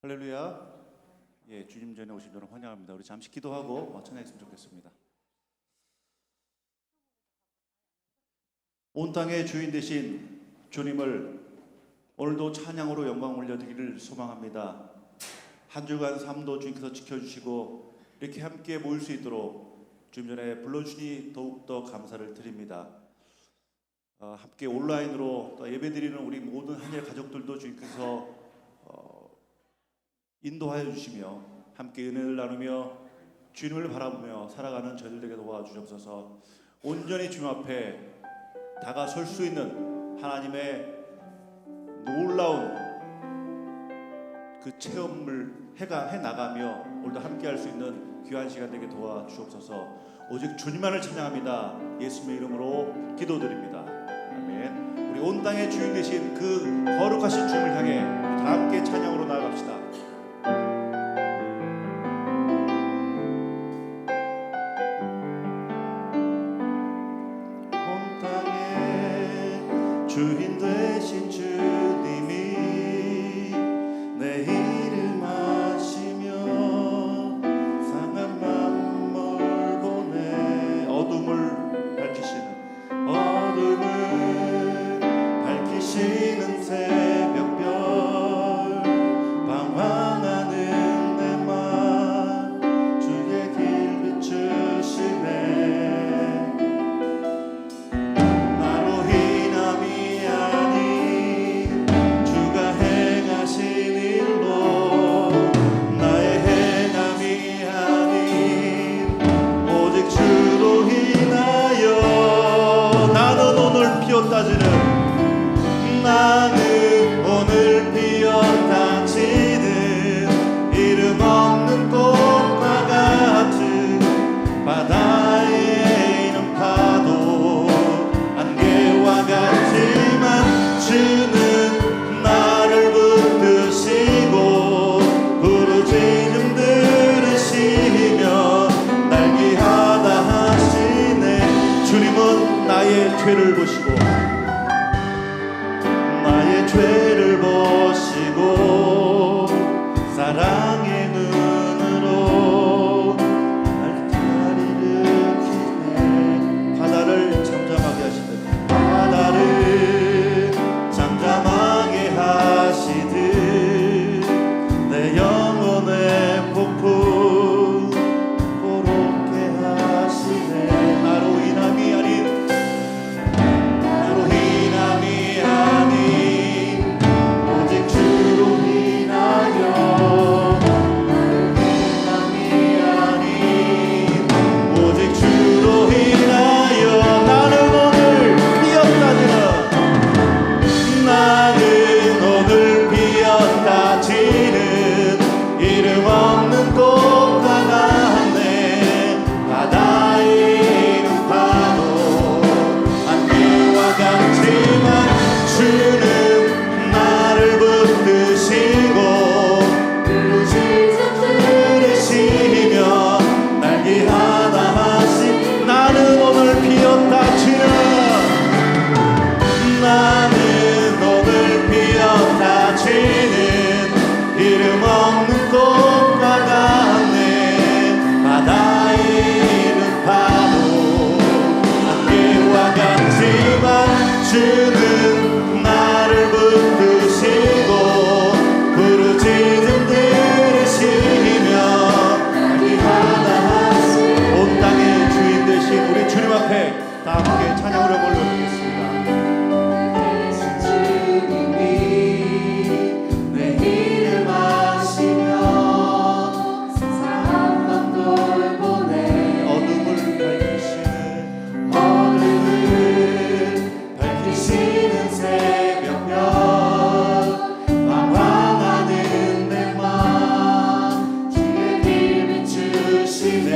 할렐루야. 예, 주님 전에 오신 여러분 환영합니다. 우리 잠시 기도하고 찬양했으면 좋겠습니다. 온 땅의 주인 되신 주님을 오늘도 찬양으로 영광 올려드리기를 소망합니다. 한 주간 삶도 주님께서 지켜주시고 이렇게 함께 모일 수 있도록 주님 전에 불러주시니 더욱더 감사를 드립니다. 함께 온라인으로 예배드리는 우리 모든 한일 가족들도 주님께서 인도하여 주시며 함께 은혜를 나누며 주님을 바라보며 살아가는 저희들에게 도와주옵소서. 온전히 주님 앞에 다가설 수 있는 하나님의 놀라운 그 체험을 해나가며 오늘도 함께 할 수 있는 귀한 시간 되게 도와주옵소서. 오직 주님만을 찬양합니다. 예수님의 이름으로 기도드립니다. 아멘. 우리 온 땅의 주인 되신 그 거룩하신 주님을 향해 다 함께 찬양으로 나아갑시다. 주인 되신 주님이 내 이름 아시며 상한 만물 보내 어둠을 밝히시는 새벽별 방황하는 내 맘 주의 길 비추시네. 나는 오늘 피어다지는 이름 없는 꽃과 같은 바다에 있는 파도 안개와 같지만 주는 나를 붙드시고 부르짖음 들으시며 날개하다 하시네. 주님은 나의 죄를 보시고 죄를 보시고 사랑의 눈으로 날 일으키네. 바다를 잠잠하게 하시듯 바다를 잠잠하게 하시듯 내 영혼의 폭풍 고롭게 하시네. 나로 인함이 아닌 주는 나를 붙드시고 부르짖음 들으시며 날개하다 하시네. 온 땅의 주인 되신 우리 주님 앞에 다 함께 찬양으로 올려드리겠습니다. 주님이 내 이름 아시며 상한 밤을 보내 어둠을 밝히시는 새벽별 방황하는 내 맘 주의 길 비추시네.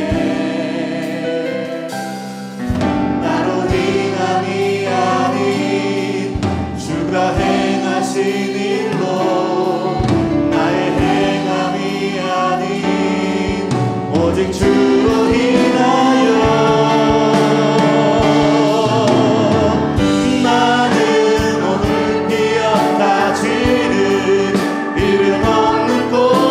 나로 인함이 아닌 주가 행하신 일로 나의 행함이 아닌 오직 주로 인하여 이름 없는 꽃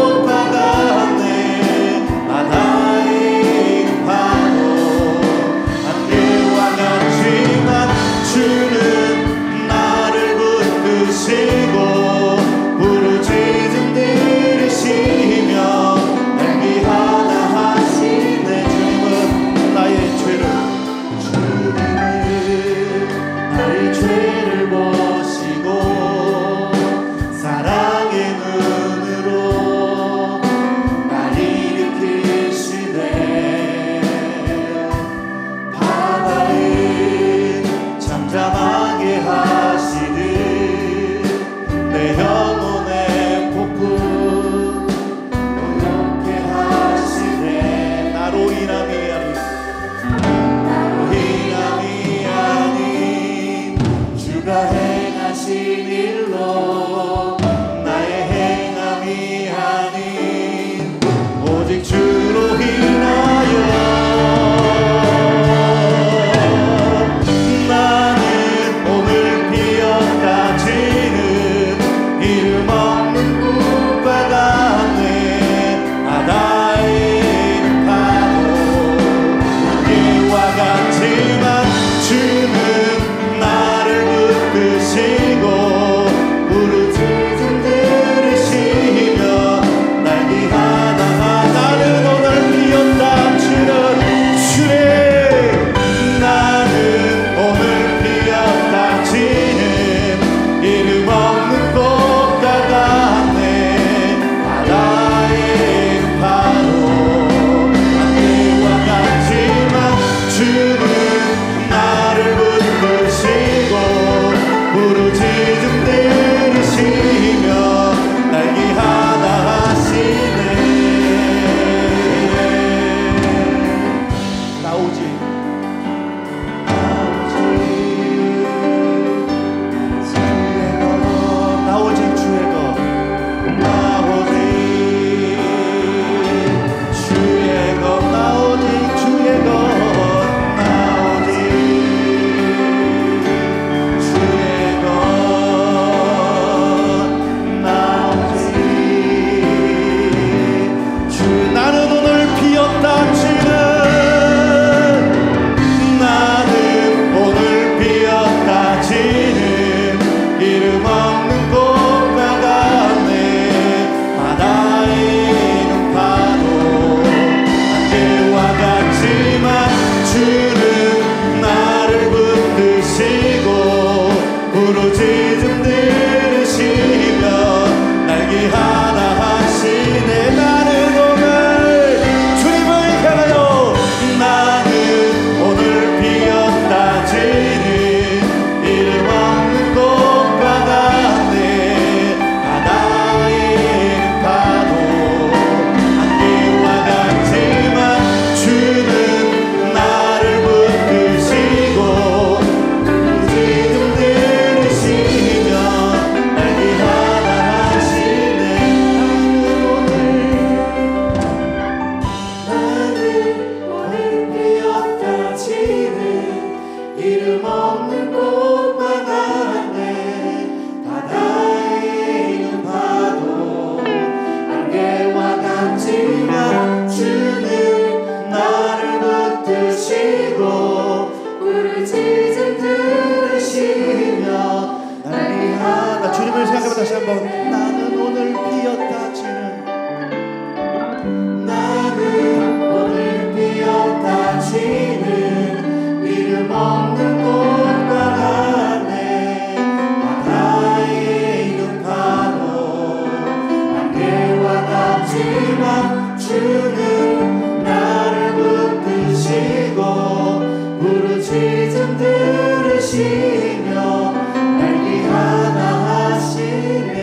지으며 날 위하나 하시네.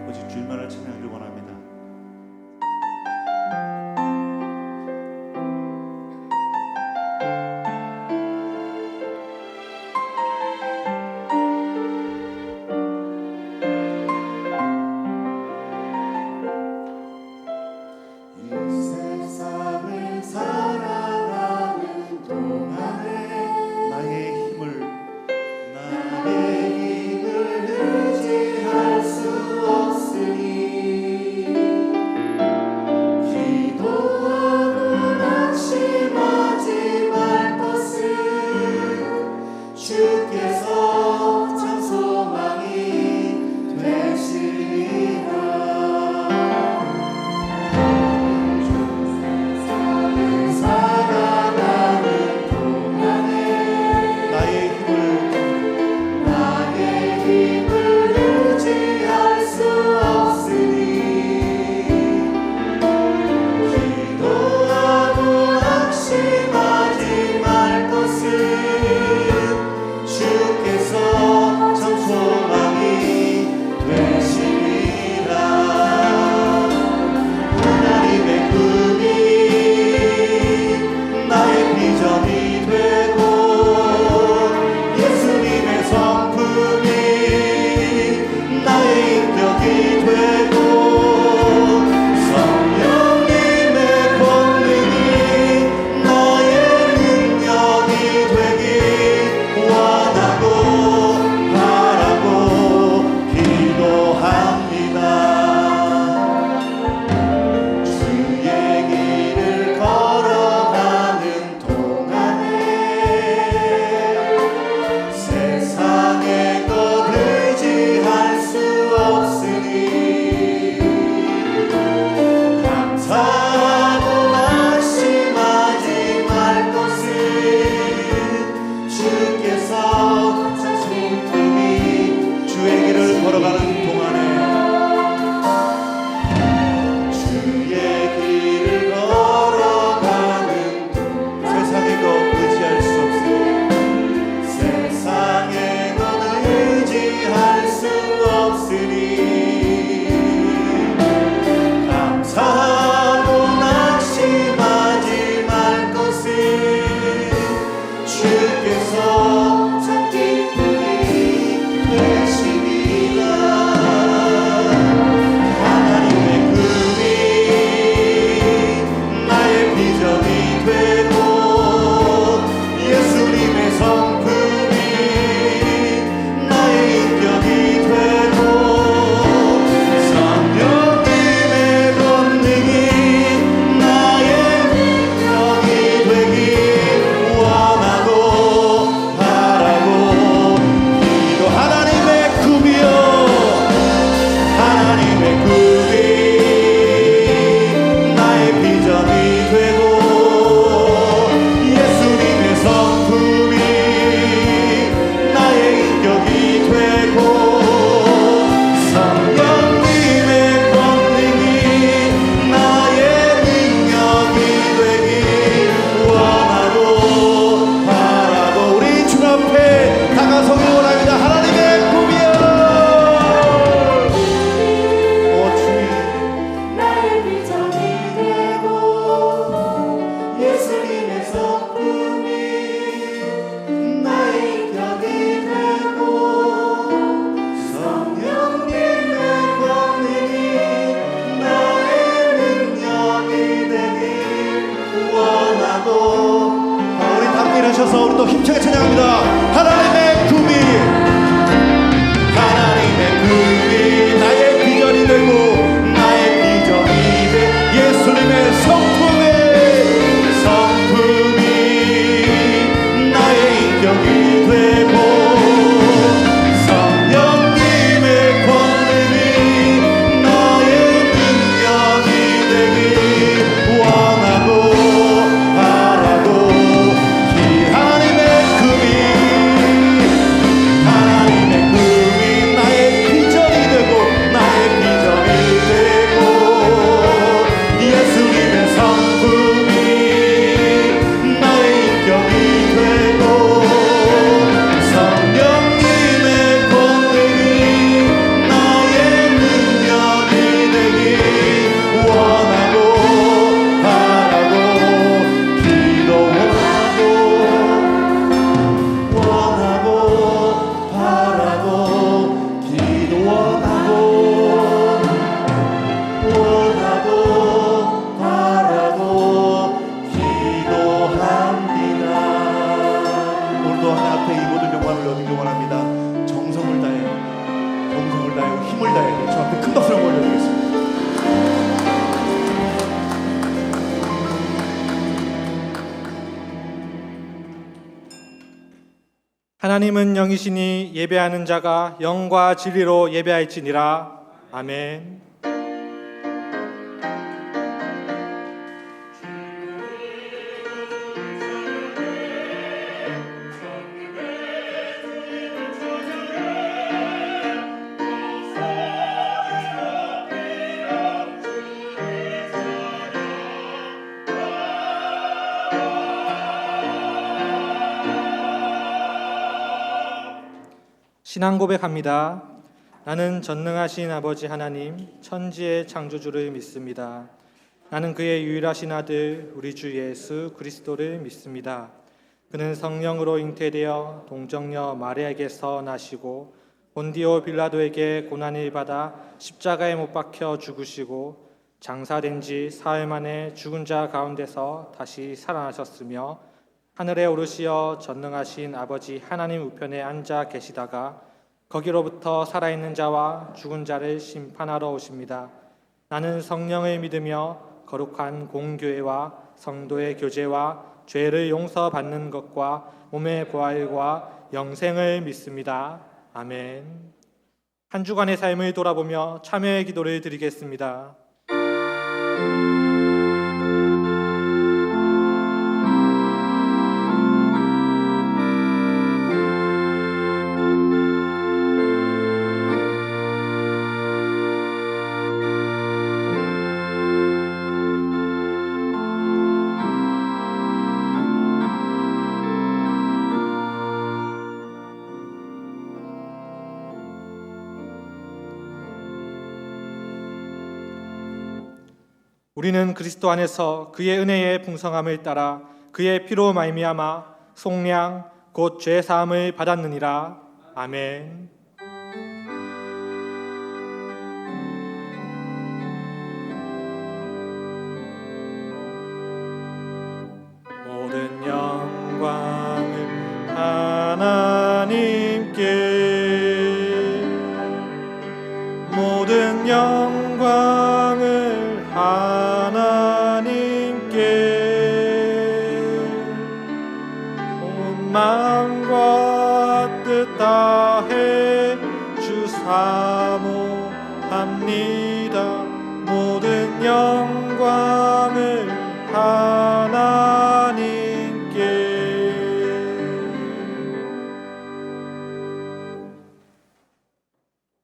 오직 주님만을 찬양하길 원합니다. 일으셔서 우리 또 힘차게 찬양합니다. 하나님의 금이, 하나님의 금이 나의 비전이 되고 나의 비전이 돼. 예수님의 성품이 나의 인격이 되고 성령님의 권능이 나의 능력이 되기 원하고 바라고. 하나님의 금이 하나님은 영이시니 예배하는 자가 영과 진리로 예배할지니라. 아멘. 신앙 고백합니다. 나는 전능하신 아버지 하나님, 천지의 창조주를 믿습니다. 나는 그의 유일하신 아들 우리 주 예수 그리스도를 믿습니다. 그는 성령으로 잉태되어 동정녀 마리아에게서 나시고 본디오 빌라도에게 고난을 받아 십자가에 못 박혀 죽으시고 장사된 지 사흘 만에 죽은 자 가운데서 다시 살아나셨으며 하늘에 오르시어 전능하신 아버지 하나님 우편에 앉아 계시다가 거기로부터 살아있는 자와 죽은 자를 심판하러 오십니다. 나는 성령을 믿으며 거룩한 공교회와 성도의 교제와 죄를 용서받는 것과 몸의 부활과 영생을 믿습니다. 아멘. 한 주간의 삶을 돌아보며 참여의 기도를 드리겠습니다. 우리는 그리스도 안에서 그의 은혜의 풍성함을 따라 그의 피로 말미암아 속량 곧 죄 사함을 받았느니라. 아멘. 모든 영광을 하나님께, 모든 영광을 하나님께, 온 마음과 뜻 다해 주 사모합니다. 모든 영광을 하나님께.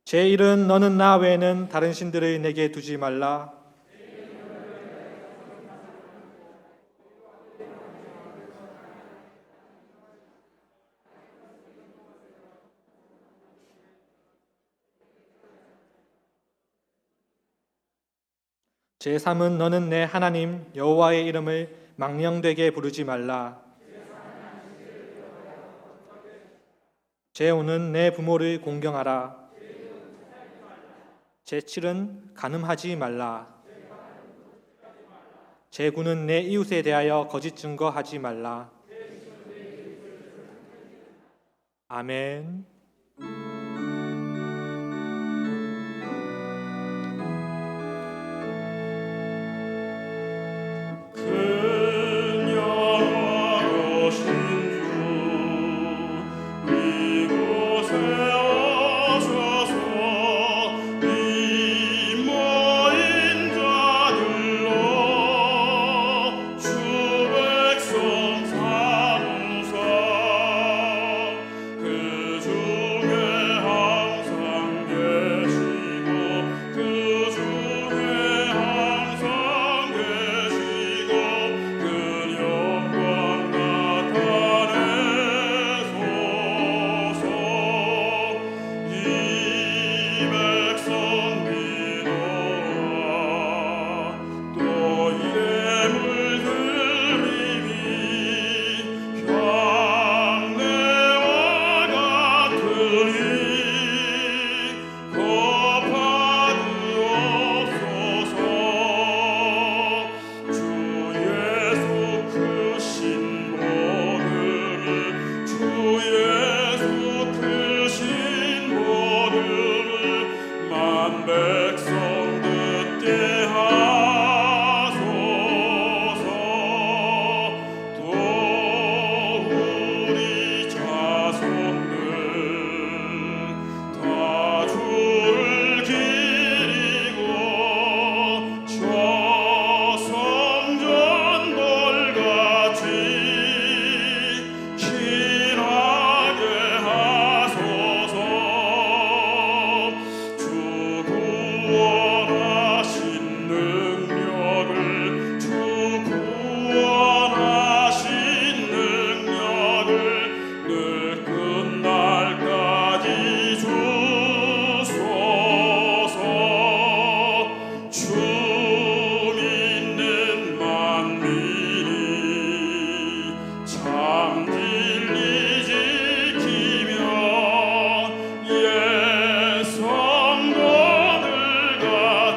제1은 너는 나 외에는 다른 신들을 내게 두지 말라. 제3은 너는 내 하나님 여호와의 이름을 망령되게 부르지 말라. 제5는 내 부모를 공경하라. 제7은 간음하지 말라. 제9는 내 이웃에 대하여 거짓 증거하지 말라. 아멘. 주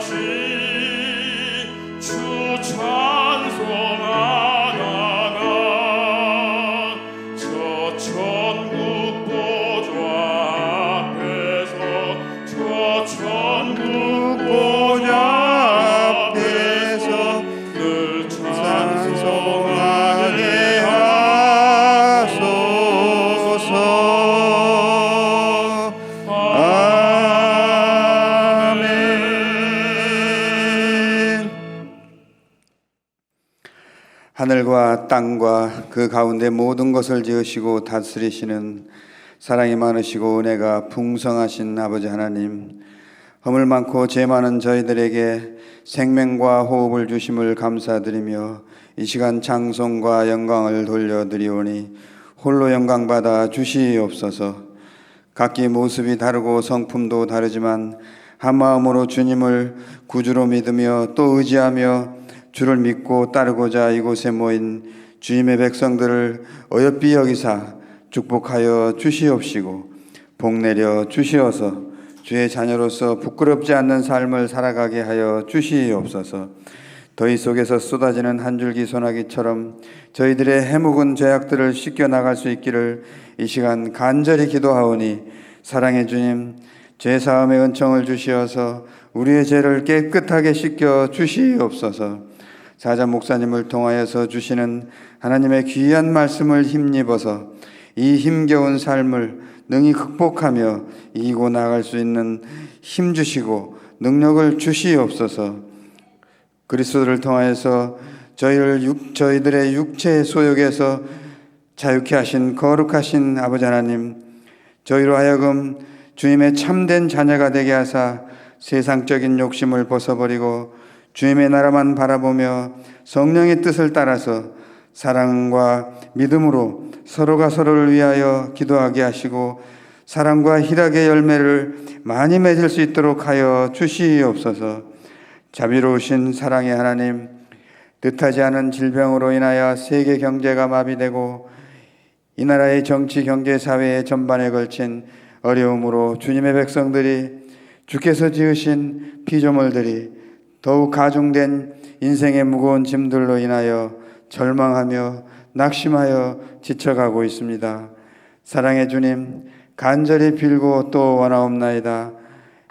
주 찬송하다가 저 천국 보좌 앞에서 저 천국 보좌 앞에서 늘 찬송하게 하소서. 하늘과 땅과 그 가운데 모든 것을 지으시고 다스리시는 사랑이 많으시고 은혜가 풍성하신 아버지 하나님, 허물 많고 죄 많은 저희들에게 생명과 호흡을 주심을 감사드리며 이 시간 찬송과 영광을 돌려드리오니 홀로 영광받아 주시옵소서. 각기 모습이 다르고 성품도 다르지만 한 마음으로 주님을 구주로 믿으며 또 의지하며 주를 믿고 따르고자 이곳에 모인 주님의 백성들을 어여삐 여기사 축복하여 주시옵시고 복내려 주시어서 주의 자녀로서 부끄럽지 않는 삶을 살아가게 하여 주시옵소서. 더위 속에서 쏟아지는 한 줄기 소나기처럼 저희들의 해묵은 죄악들을 씻겨 나갈 수 있기를 이 시간 간절히 기도하오니 사랑의 주님, 죄사함의 은총을 주시어서 우리의 죄를 깨끗하게 씻겨 주시옵소서. 사자 목사님을 통하여서 주시는 하나님의 귀한 말씀을 힘입어서 이 힘겨운 삶을 능히 극복하며 이기고 나갈 수 있는 힘 주시고 능력을 주시옵소서. 그리스도를 통하여서 저희들의 육체의 소욕에서 자유케 하신 거룩하신 아버지 하나님, 저희로 하여금 주님의 참된 자녀가 되게 하사 세상적인 욕심을 벗어버리고 주님의 나라만 바라보며 성령의 뜻을 따라서 사랑과 믿음으로 서로가 서로를 위하여 기도하게 하시고 사랑과 희락의 열매를 많이 맺을 수 있도록 하여 주시옵소서. 자비로우신 사랑의 하나님, 뜻하지 않은 질병으로 인하여 세계 경제가 마비되고 이 나라의 정치, 경제, 사회 전반에 걸친 어려움으로 주님의 백성들이 주께서 지으신 피조물들이 더욱 가중된 인생의 무거운 짐들로 인하여 절망하며 낙심하여 지쳐가고 있습니다. 사랑의 주님, 간절히 빌고 또 원하옵나이다.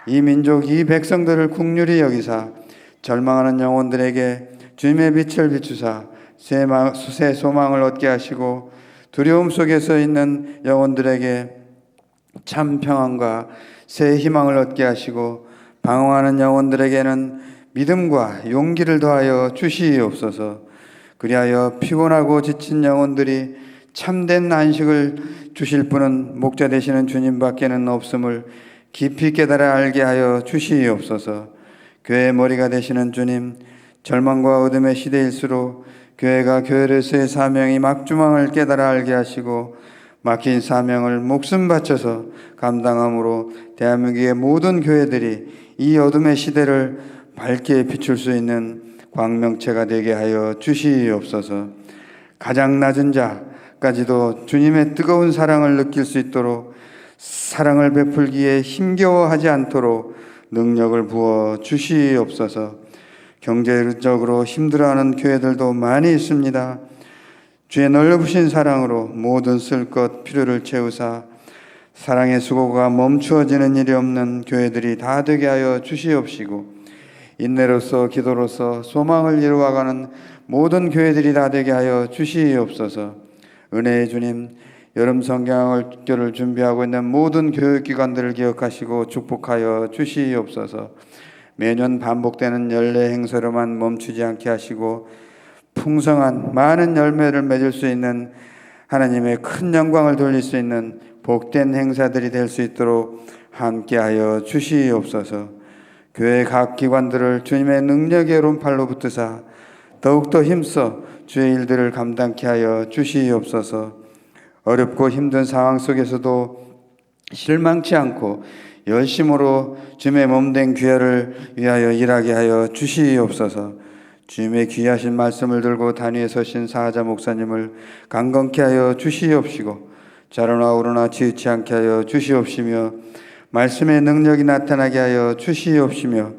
이 민족, 이 백성들을 긍휼히 여기사 절망하는 영혼들에게 주님의 빛을 비추사 새 소망을 얻게 하시고 두려움 속에서 있는 영혼들에게 참 평안과 새 희망을 얻게 하시고 방황하는 영혼들에게는 믿음과 용기를 더하여 주시옵소서. 그리하여 피곤하고 지친 영혼들이 참된 안식을 주실 분은 목자 되시는 주님밖에는 없음을 깊이 깨달아 알게 하여 주시옵소서. 교회의 머리가 되시는 주님, 절망과 어둠의 시대일수록 교회가 교회로서의 사명이 막주망을 깨달아 알게 하시고 막힌 사명을 목숨 바쳐서 감당함으로 대한민국의 모든 교회들이 이 어둠의 시대를 밝게 비출 수 있는 광명체가 되게 하여 주시옵소서. 가장 낮은 자까지도 주님의 뜨거운 사랑을 느낄 수 있도록 사랑을 베풀기에 힘겨워하지 않도록 능력을 부어 주시옵소서. 경제적으로 힘들어하는 교회들도 많이 있습니다. 주의 넓으신 사랑으로 모든 쓸 것 필요를 채우사 사랑의 수고가 멈추어지는 일이 없는 교회들이 다 되게 하여 주시옵시고 인내로서 기도로서 소망을 이루어가는 모든 교회들이 다 되게 하여 주시옵소서. 은혜의 주님, 여름 성경학교를 준비하고 있는 모든 교육기관들을 기억하시고 축복하여 주시옵소서. 매년 반복되는 연례 행사로만 멈추지 않게 하시고 풍성한 많은 열매를 맺을 수 있는 하나님의 큰 영광을 돌릴 수 있는 복된 행사들이 될 수 있도록 함께하여 주시옵소서. 교회 각 기관들을 주님의 능력의 오른팔로 붙드사 더욱더 힘써 주의 일들을 감당케 하여 주시옵소서. 어렵고 힘든 상황 속에서도 실망치 않고 열심으로 주님의 몸된 귀하를 위하여 일하게 하여 주시옵소서. 주님의 귀하신 말씀을 들고 단위에 서신 사하자 목사님을 강건케 하여 주시옵시고 자로나 오르나 지으치 않게 하여 주시옵시며 말씀의 능력이 나타나게 하여 주시옵시며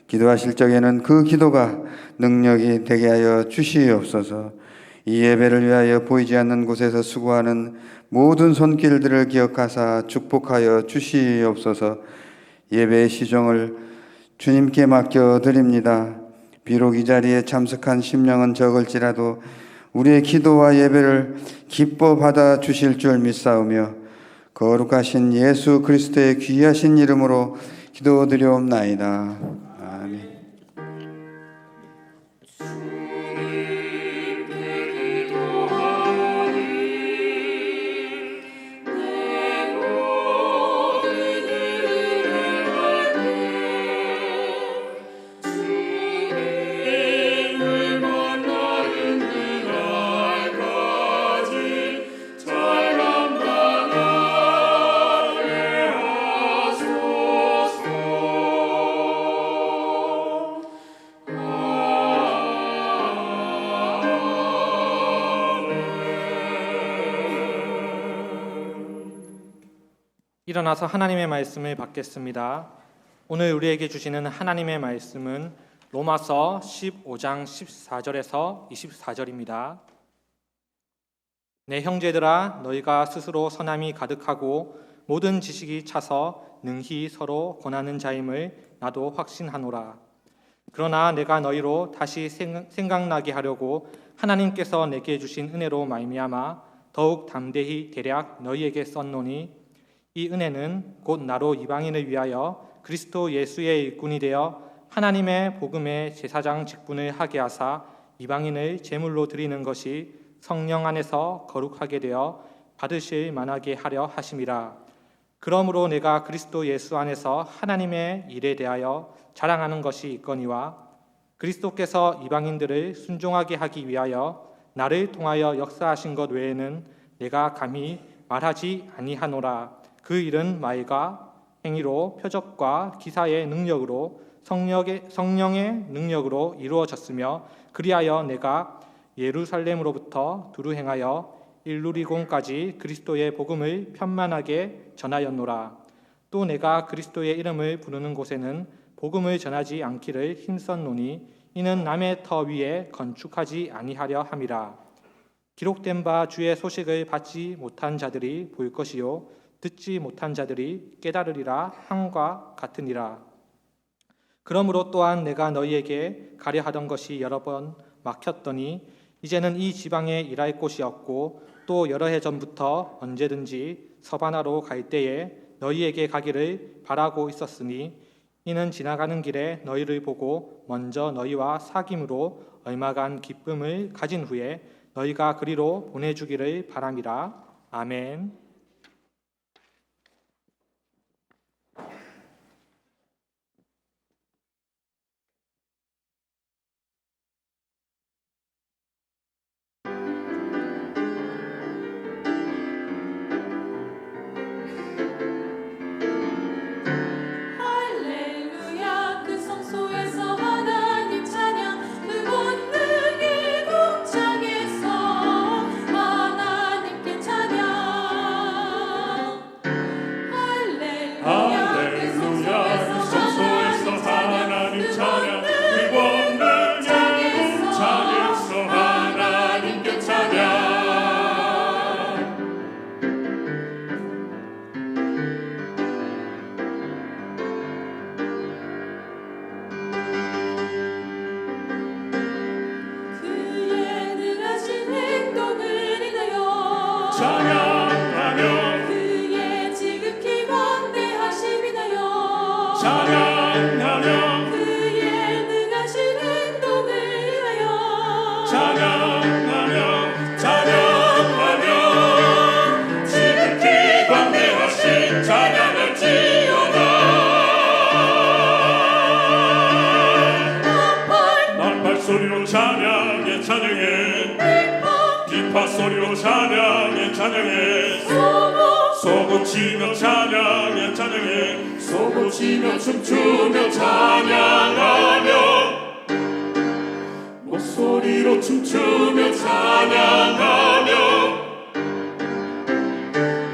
기도하실 적에는 그 기도가 능력이 되게 하여 주시옵소서. 이 예배를 위하여 보이지 않는 곳에서 수고하는 모든 손길들을 기억하사 축복하여 주시옵소서. 예배의 시종을 주님께 맡겨드립니다. 비록 이 자리에 참석한 심령은 적을지라도 우리의 기도와 예배를 기뻐 받아 주실 줄 믿사오며 거룩하신 예수 그리스도의 귀하신 이름으로 기도드리옵나이다. 아멘. 일어나서 하나님의 말씀을 받겠습니다. 오늘 우리에게 주시는 하나님의 말씀은 로마서 15장 14절에서 24절입니다. 내 형제들아 너희가 스스로 선함이 가득하고 모든 지식이 차서 능히 서로 권하는 자임을 나도 확신하노라. 그러나 내가 너희로 다시 생각나게 하려고 하나님께서 내게 주신 은혜로 말미암아 더욱 담대히 대략 너희에게 썼노니 이 은혜는 곧 나로 이방인을 위하여 그리스도 예수의 일꾼이 되어 하나님의 복음의 제사장 직분을 하게 하사 이방인을 제물로 드리는 것이 성령 안에서 거룩하게 되어 받으실 만하게 하려 하심이라. 그러므로 내가 그리스도 예수 안에서 하나님의 일에 대하여 자랑하는 것이 있거니와 그리스도께서 이방인들을 순종하게 하기 위하여 나를 통하여 역사하신 것 외에는 내가 감히 말하지 아니하노라. 그 일은 말과 행위로 표적과 기사의 능력으로 성령의 능력으로 이루어졌으며 그리하여 내가 예루살렘으로부터 두루 행하여 일루리곤까지 그리스도의 복음을 편만하게 전하였노라. 또 내가 그리스도의 이름을 부르는 곳에는 복음을 전하지 않기를 힘썼노니 이는 남의 터 위에 건축하지 아니하려 함이라. 기록된 바 주의 소식을 받지 못한 자들이 볼 것이요 듣지 못한 자들이 깨달으리라 함과 같으니라. 그러므로 또한 내가 너희에게 가려 하던 것이 여러 번 막혔더니 이제는 이 지방에 일할 곳이 없고 또 여러 해 전부터 언제든지 서바나로 갈 때에 너희에게 가기를 바라고 있었으니 이는 지나가는 길에 너희를 보고 먼저 너희와 사귐으로 얼마간 기쁨을 가진 후에 너희가 그리로 보내주기를 바람이라. 아멘. 소리로 찬양해 찬양해 비파 소리로 찬양해 찬양해 소고치며 찬양해 찬양해 소고치며 춤추며 찬양하며 목소리로 춤추며 찬양하며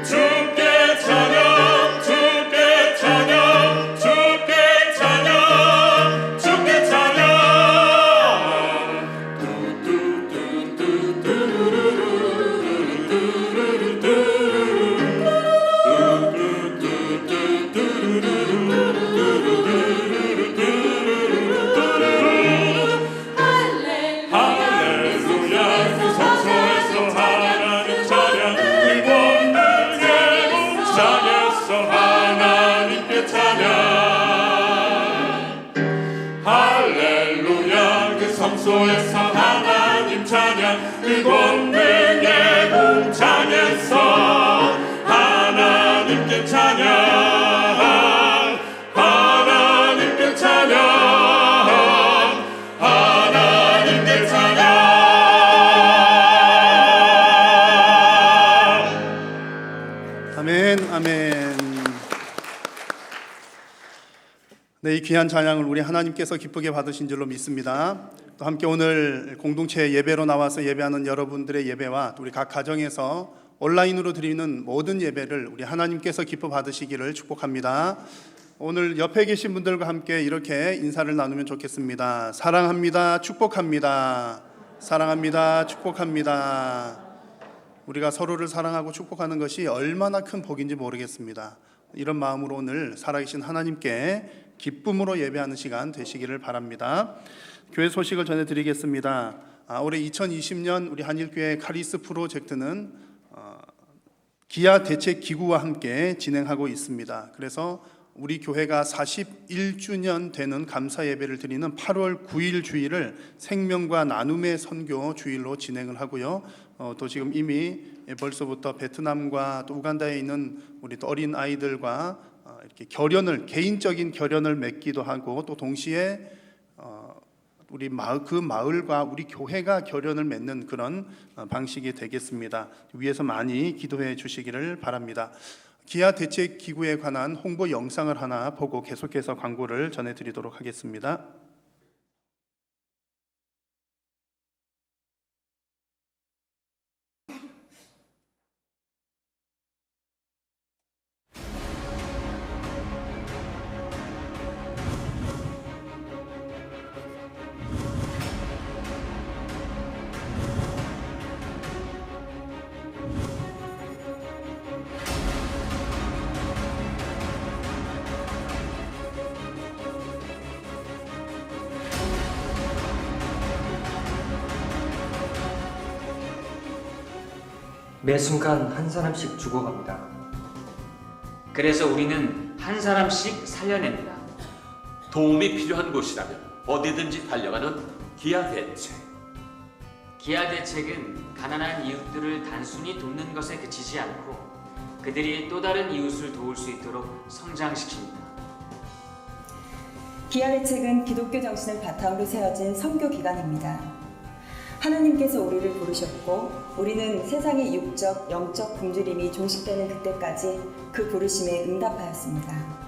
주께 찬양 주께 찬양 주께 찬양 성소에서 하나님 찬양 그 권능의 공창에서 하나님께 찬양 하나님께 찬양 하나님께 찬양. 아멘, 아멘. 네, 이 귀한 찬양을 우리 하나님께서 기쁘게 받으신 줄로 믿습니다. 또 함께 오늘 공동체 예배로 나와서 예배하는 여러분들의 예배와 또 우리 각 가정에서 온라인으로 드리는 모든 예배를 우리 하나님께서 기뻐 받으시기를 축복합니다. 오늘 옆에 계신 분들과 함께 이렇게 인사를 나누면 좋겠습니다. 사랑합니다. 축복합니다. 사랑합니다. 축복합니다. 우리가 서로를 사랑하고 축복하는 것이 얼마나 큰 복인지 모르겠습니다. 이런 마음으로 오늘 살아계신 하나님께 기쁨으로 예배하는 시간 되시기를 바랍니다. 교회 소식을 전해드리겠습니다. 올해 2020년 우리 한일교회 카리스 프로젝트는 기아 대책기구와 함께 진행하고 있습니다. 그래서 우리 교회가 41주년 되는 감사 예배를 드리는 8월 9일 주일을 생명과 나눔의 선교 주일로 진행을 하고요. 또 지금 이미 벌써부터 베트남과 또 우간다에 있는 우리 또 어린 아이들과 이렇게 개인적인 결연을 맺기도 하고 또 동시에 우리 그 마을과 우리 교회가 결연을 맺는 그런 방식이 되겠습니다. 위에서 많이 기도해 주시기를 바랍니다. 기아 대책 기구에 관한 홍보 영상을 하나 보고 계속해서 광고를 전해드리도록 하겠습니다. 매 순간 한 사람씩 죽어갑니다. 그래서 우리는 한 사람씩 살려냅니다. 도움이 필요한 곳이라면 어디든지 달려가는 기아 대책. 기아 대책은 가난한 이웃들을 단순히 돕는 것에 그치지 않고 그들이 또 다른 이웃을 도울 수 있도록 성장시킵니다. 기아 대책은 기독교 정신을 바탕으로 세워진 선교 기관입니다. 하나님께서 우리를 부르셨고 우리는 세상의 육적, 영적 굶주림이 종식되는 그때까지 그 부르심에 응답하였습니다.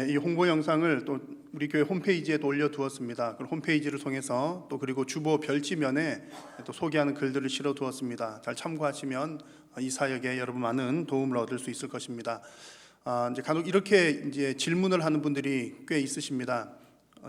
이 홍보 영상을 또 우리 교회 홈페이지에도 올려두었습니다. 그 홈페이지를 통해서 또 그리고 주보 별지면에 또 소개하는 글들을 실어두었습니다. 잘 참고하시면 이 사역에 여러분 많은 도움을 얻을 수 있을 것입니다. 이제 간혹 이렇게 이제 질문을 하는 분들이 꽤 있으십니다.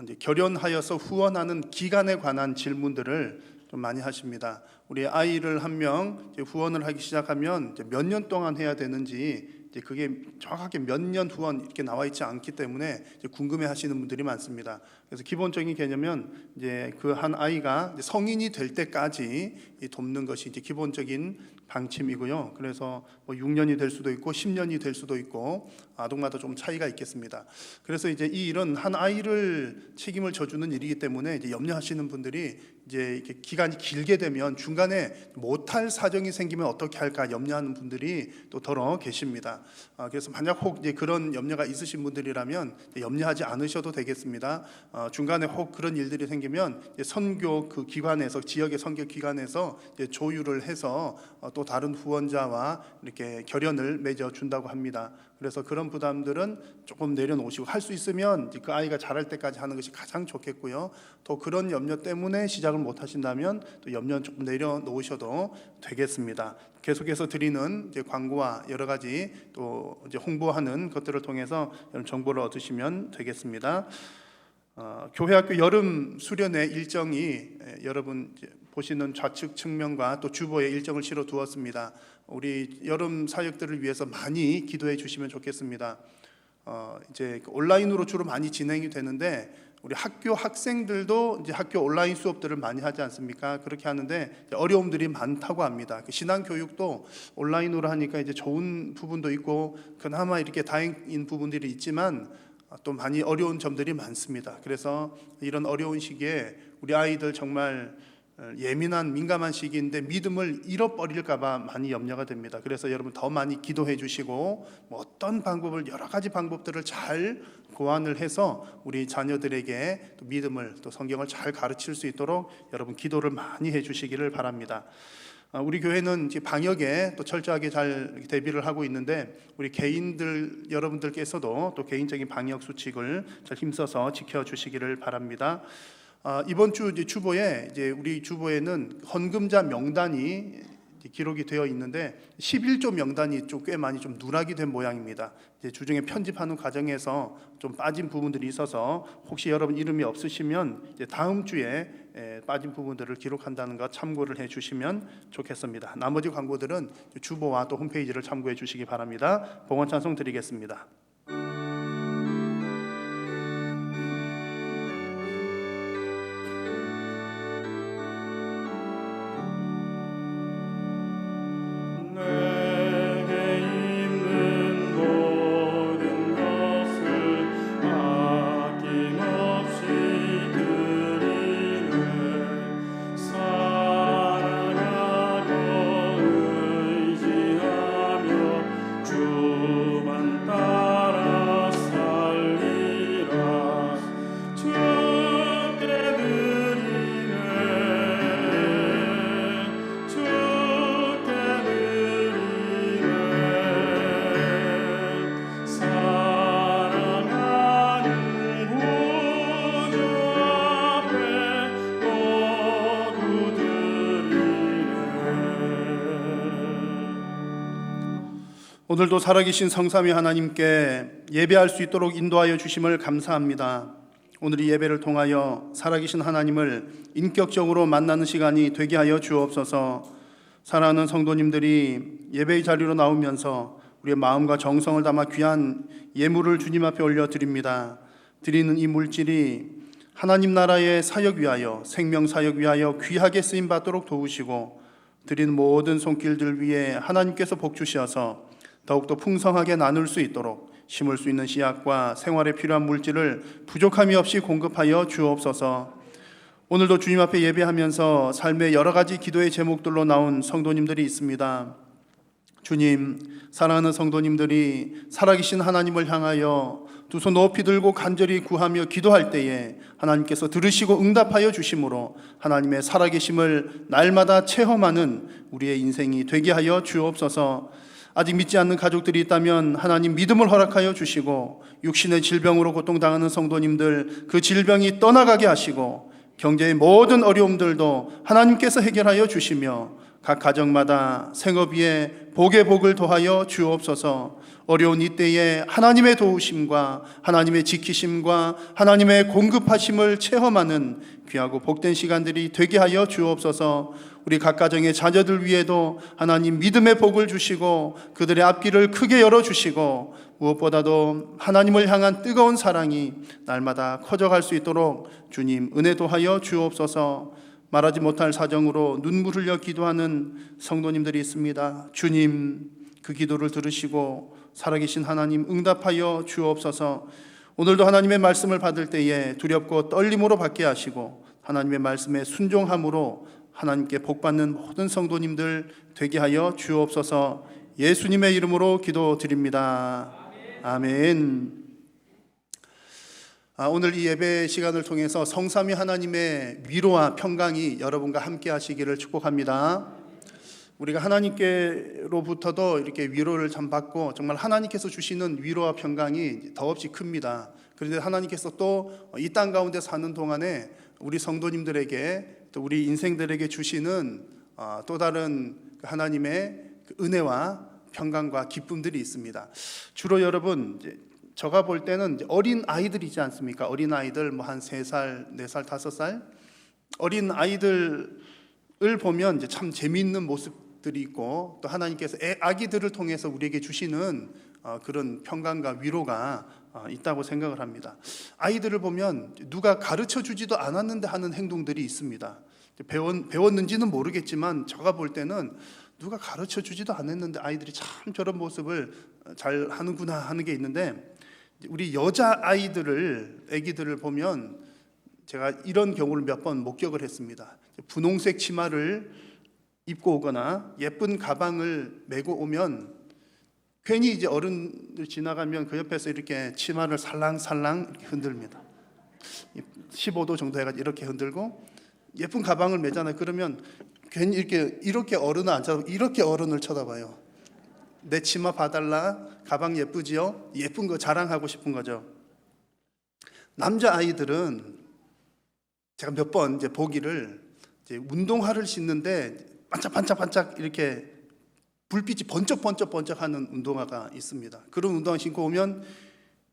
이제 결연하여서 후원하는 기간에 관한 질문들을 좀 많이 하십니다. 우리 아이를 한 명 후원을 하기 시작하면 몇 년 동안 해야 되는지 그게 정확하게 몇 년 후원 이렇게 나와 있지 않기 때문에 궁금해하시는 분들이 많습니다. 그래서 기본적인 개념은 이제 그 한 아이가 성인이 될 때까지 돕는 것이 이제 기본적인 방침이고요. 그래서 뭐 6년이 될 수도 있고 10년이 될 수도 있고 아동마다 좀 차이가 있겠습니다. 그래서 이제 이 일은 한 아이를 책임을 져주는 일이기 때문에 이제 염려하시는 분들이 이제 이렇게 기간이 길게 되면 중간에 못할 사정이 생기면 어떻게 할까 염려하는 분들이 또 더러 계십니다. 그래서 만약 혹 이제 그런 염려가 있으신 분들이라면 염려하지 않으셔도 되겠습니다. 중간에 혹 그런 일들이 생기면 선교 그 기관에서 지역의 선교 기관에서 조율을 해서 또 또 다른 후원자와 이렇게 결연을 맺어 준다고 합니다. 그래서 그런 부담들은 조금 내려놓으시고 할 수 있으면 그 아이가 자랄 때까지 하는 것이 가장 좋겠고요. 또 그런 염려 때문에 시작을 못 하신다면 또 염려는 조금 내려놓으셔도 되겠습니다. 계속해서 드리는 이제 광고와 여러 가지 또 이제 홍보하는 것들을 통해서 여러분 정보를 얻으시면 되겠습니다. 교회학교 여름 수련회 일정이 여러분 이제 보시는 좌측 측면과 또 주보에 일정을 실어 두었습니다. 우리 여름 사역들을 위해서 많이 기도해 주시면 좋겠습니다. 이제 온라인으로 주로 많이 진행이 되는데 우리 학교 학생들도 이제 학교 온라인 수업들을 많이 하지 않습니까? 그렇게 하는데 어려움들이 많다고 합니다. 신앙 교육도 온라인으로 하니까 이제 좋은 부분도 있고 그나마 이렇게 다행인 부분들이 있지만 또 많이 어려운 점들이 많습니다. 그래서 이런 어려운 시기에 우리 아이들 정말 예민한 민감한 시기인데 믿음을 잃어버릴까 봐 많이 염려가 됩니다. 그래서 여러분 더 많이 기도해 주시고 어떤 방법을 여러 가지 방법들을 잘 고안을 해서 우리 자녀들에게 또 믿음을 또 성경을 잘 가르칠 수 있도록 여러분 기도를 많이 해 주시기를 바랍니다. 우리 교회는 이제 방역에 또 철저하게 잘 대비를 하고 있는데 우리 개인들 여러분들께서도 또 개인적인 방역 수칙을 잘 힘써서 지켜주시기를 바랍니다. 이번 주 이제 주보에 이제 우리 주보에는 헌금자 명단이 기록이 되어 있는데 11조 명단이 좀 꽤 많이 좀 누락이 된 모양입니다. 이제 주중에 편집하는 과정에서 좀 빠진 부분들이 있어서 혹시 여러분 이름이 없으시면 이제 다음 주에 빠진 부분들을 기록한다는 것 참고를 해주시면 좋겠습니다. 나머지 광고들은 주보와 또 홈페이지를 참고해 주시기 바랍니다. 봉헌 찬송 드리겠습니다. 오늘도 살아계신 성삼위 하나님께 예배할 수 있도록 인도하여 주심을 감사합니다. 오늘 이 예배를 통하여 살아계신 하나님을 인격적으로 만나는 시간이 되게 하여 주옵소서. 사랑하는 성도님들이 예배의 자리로 나오면서 우리의 마음과 정성을 담아 귀한 예물을 주님 앞에 올려드립니다. 드리는 이 물질이 하나님 나라의 사역 위하여 생명 사역 위하여 귀하게 쓰임받도록 도우시고 드리는 모든 손길들 위에 하나님께서 복 주셔서 더욱더 풍성하게 나눌 수 있도록 심을 수 있는 씨앗과 생활에 필요한 물질을 부족함이 없이 공급하여 주옵소서. 오늘도 주님 앞에 예배하면서 삶의 여러 가지 기도의 제목들로 나온 성도님들이 있습니다. 주님, 사랑하는 성도님들이 살아계신 하나님을 향하여 두 손 높이 들고 간절히 구하며 기도할 때에 하나님께서 들으시고 응답하여 주심으로 하나님의 살아계심을 날마다 체험하는 우리의 인생이 되게 하여 주옵소서. 아직 믿지 않는 가족들이 있다면 하나님 믿음을 허락하여 주시고 육신의 질병으로 고통당하는 성도님들 그 질병이 떠나가게 하시고 경제의 모든 어려움들도 하나님께서 해결하여 주시며 각 가정마다 생업 위에 복의 복을 더하여 주옵소서. 어려운 이때에 하나님의 도우심과 하나님의 지키심과 하나님의 공급하심을 체험하는 귀하고 복된 시간들이 되게 하여 주옵소서. 우리 각 가정의 자녀들 위에도 하나님 믿음의 복을 주시고 그들의 앞길을 크게 열어주시고 무엇보다도 하나님을 향한 뜨거운 사랑이 날마다 커져갈 수 있도록 주님 은혜 도하여 주옵소서. 말하지 못할 사정으로 눈물 흘려 기도하는 성도님들이 있습니다. 주님 그 기도를 들으시고 살아계신 하나님 응답하여 주옵소서. 오늘도 하나님의 말씀을 받을 때에 두렵고 떨림으로 받게 하시고 하나님의 말씀에 순종함으로 하나님께 복받는 모든 성도님들 되게 하여 주옵소서. 예수님의 이름으로 기도드립니다. 아멘. 오늘 이 예배 시간을 통해서 성삼위 하나님의 위로와 평강이 여러분과 함께 하시기를 축복합니다. 우리가 하나님께로부터도 이렇게 위로를 참 받고 정말 하나님께서 주시는 위로와 평강이 더없이 큽니다. 그런데 하나님께서 또 이 땅 가운데 사는 동안에 우리 성도님들에게 또 우리 인생들에게 주시는 또 다른 하나님의 은혜와 평강과 기쁨들이 있습니다. 주로 여러분 제가 볼 때는 어린 아이들이지 않습니까? 어린 아이들 뭐 한 3살, 4살, 5살 어린 아이들을 보면 이제 참 재미있는 모습들이 있고 또 하나님께서 아기들을 통해서 우리에게 주시는 그런 평강과 위로가 있다고 생각을 합니다. 아이들을 보면 누가 가르쳐 주지도 않았는데 하는 행동들이 있습니다. 배웠는지는 모르겠지만 제가 볼 때는 누가 가르쳐 주지도 않았는데 아이들이 참 저런 모습을 잘 하는구나 하는 게 있는데, 우리 여자 아기들을 보면 제가 이런 경우를 몇 번 목격을 했습니다. 분홍색 치마를 입고 오거나 예쁜 가방을 메고 오면 괜히 이제 어른들 지나가면 그 옆에서 이렇게 치마를 살랑살랑 이렇게 흔듭니다. 15도 정도 해가지고 이렇게 흔들고 예쁜 가방을 메잖아요. 그러면 괜히 이렇게 어른을 안 쳐다보고 이렇게 어른을 쳐다봐요. 내 치마 봐달라, 가방 예쁘지요? 예쁜 거 자랑하고 싶은 거죠. 남자 아이들은 제가 몇 번 이제 보기를 이제 운동화를 신는데 반짝반짝반짝 이렇게 불빛이 번쩍번쩍번쩍하는 운동화가 있습니다. 그런 운동화 신고 오면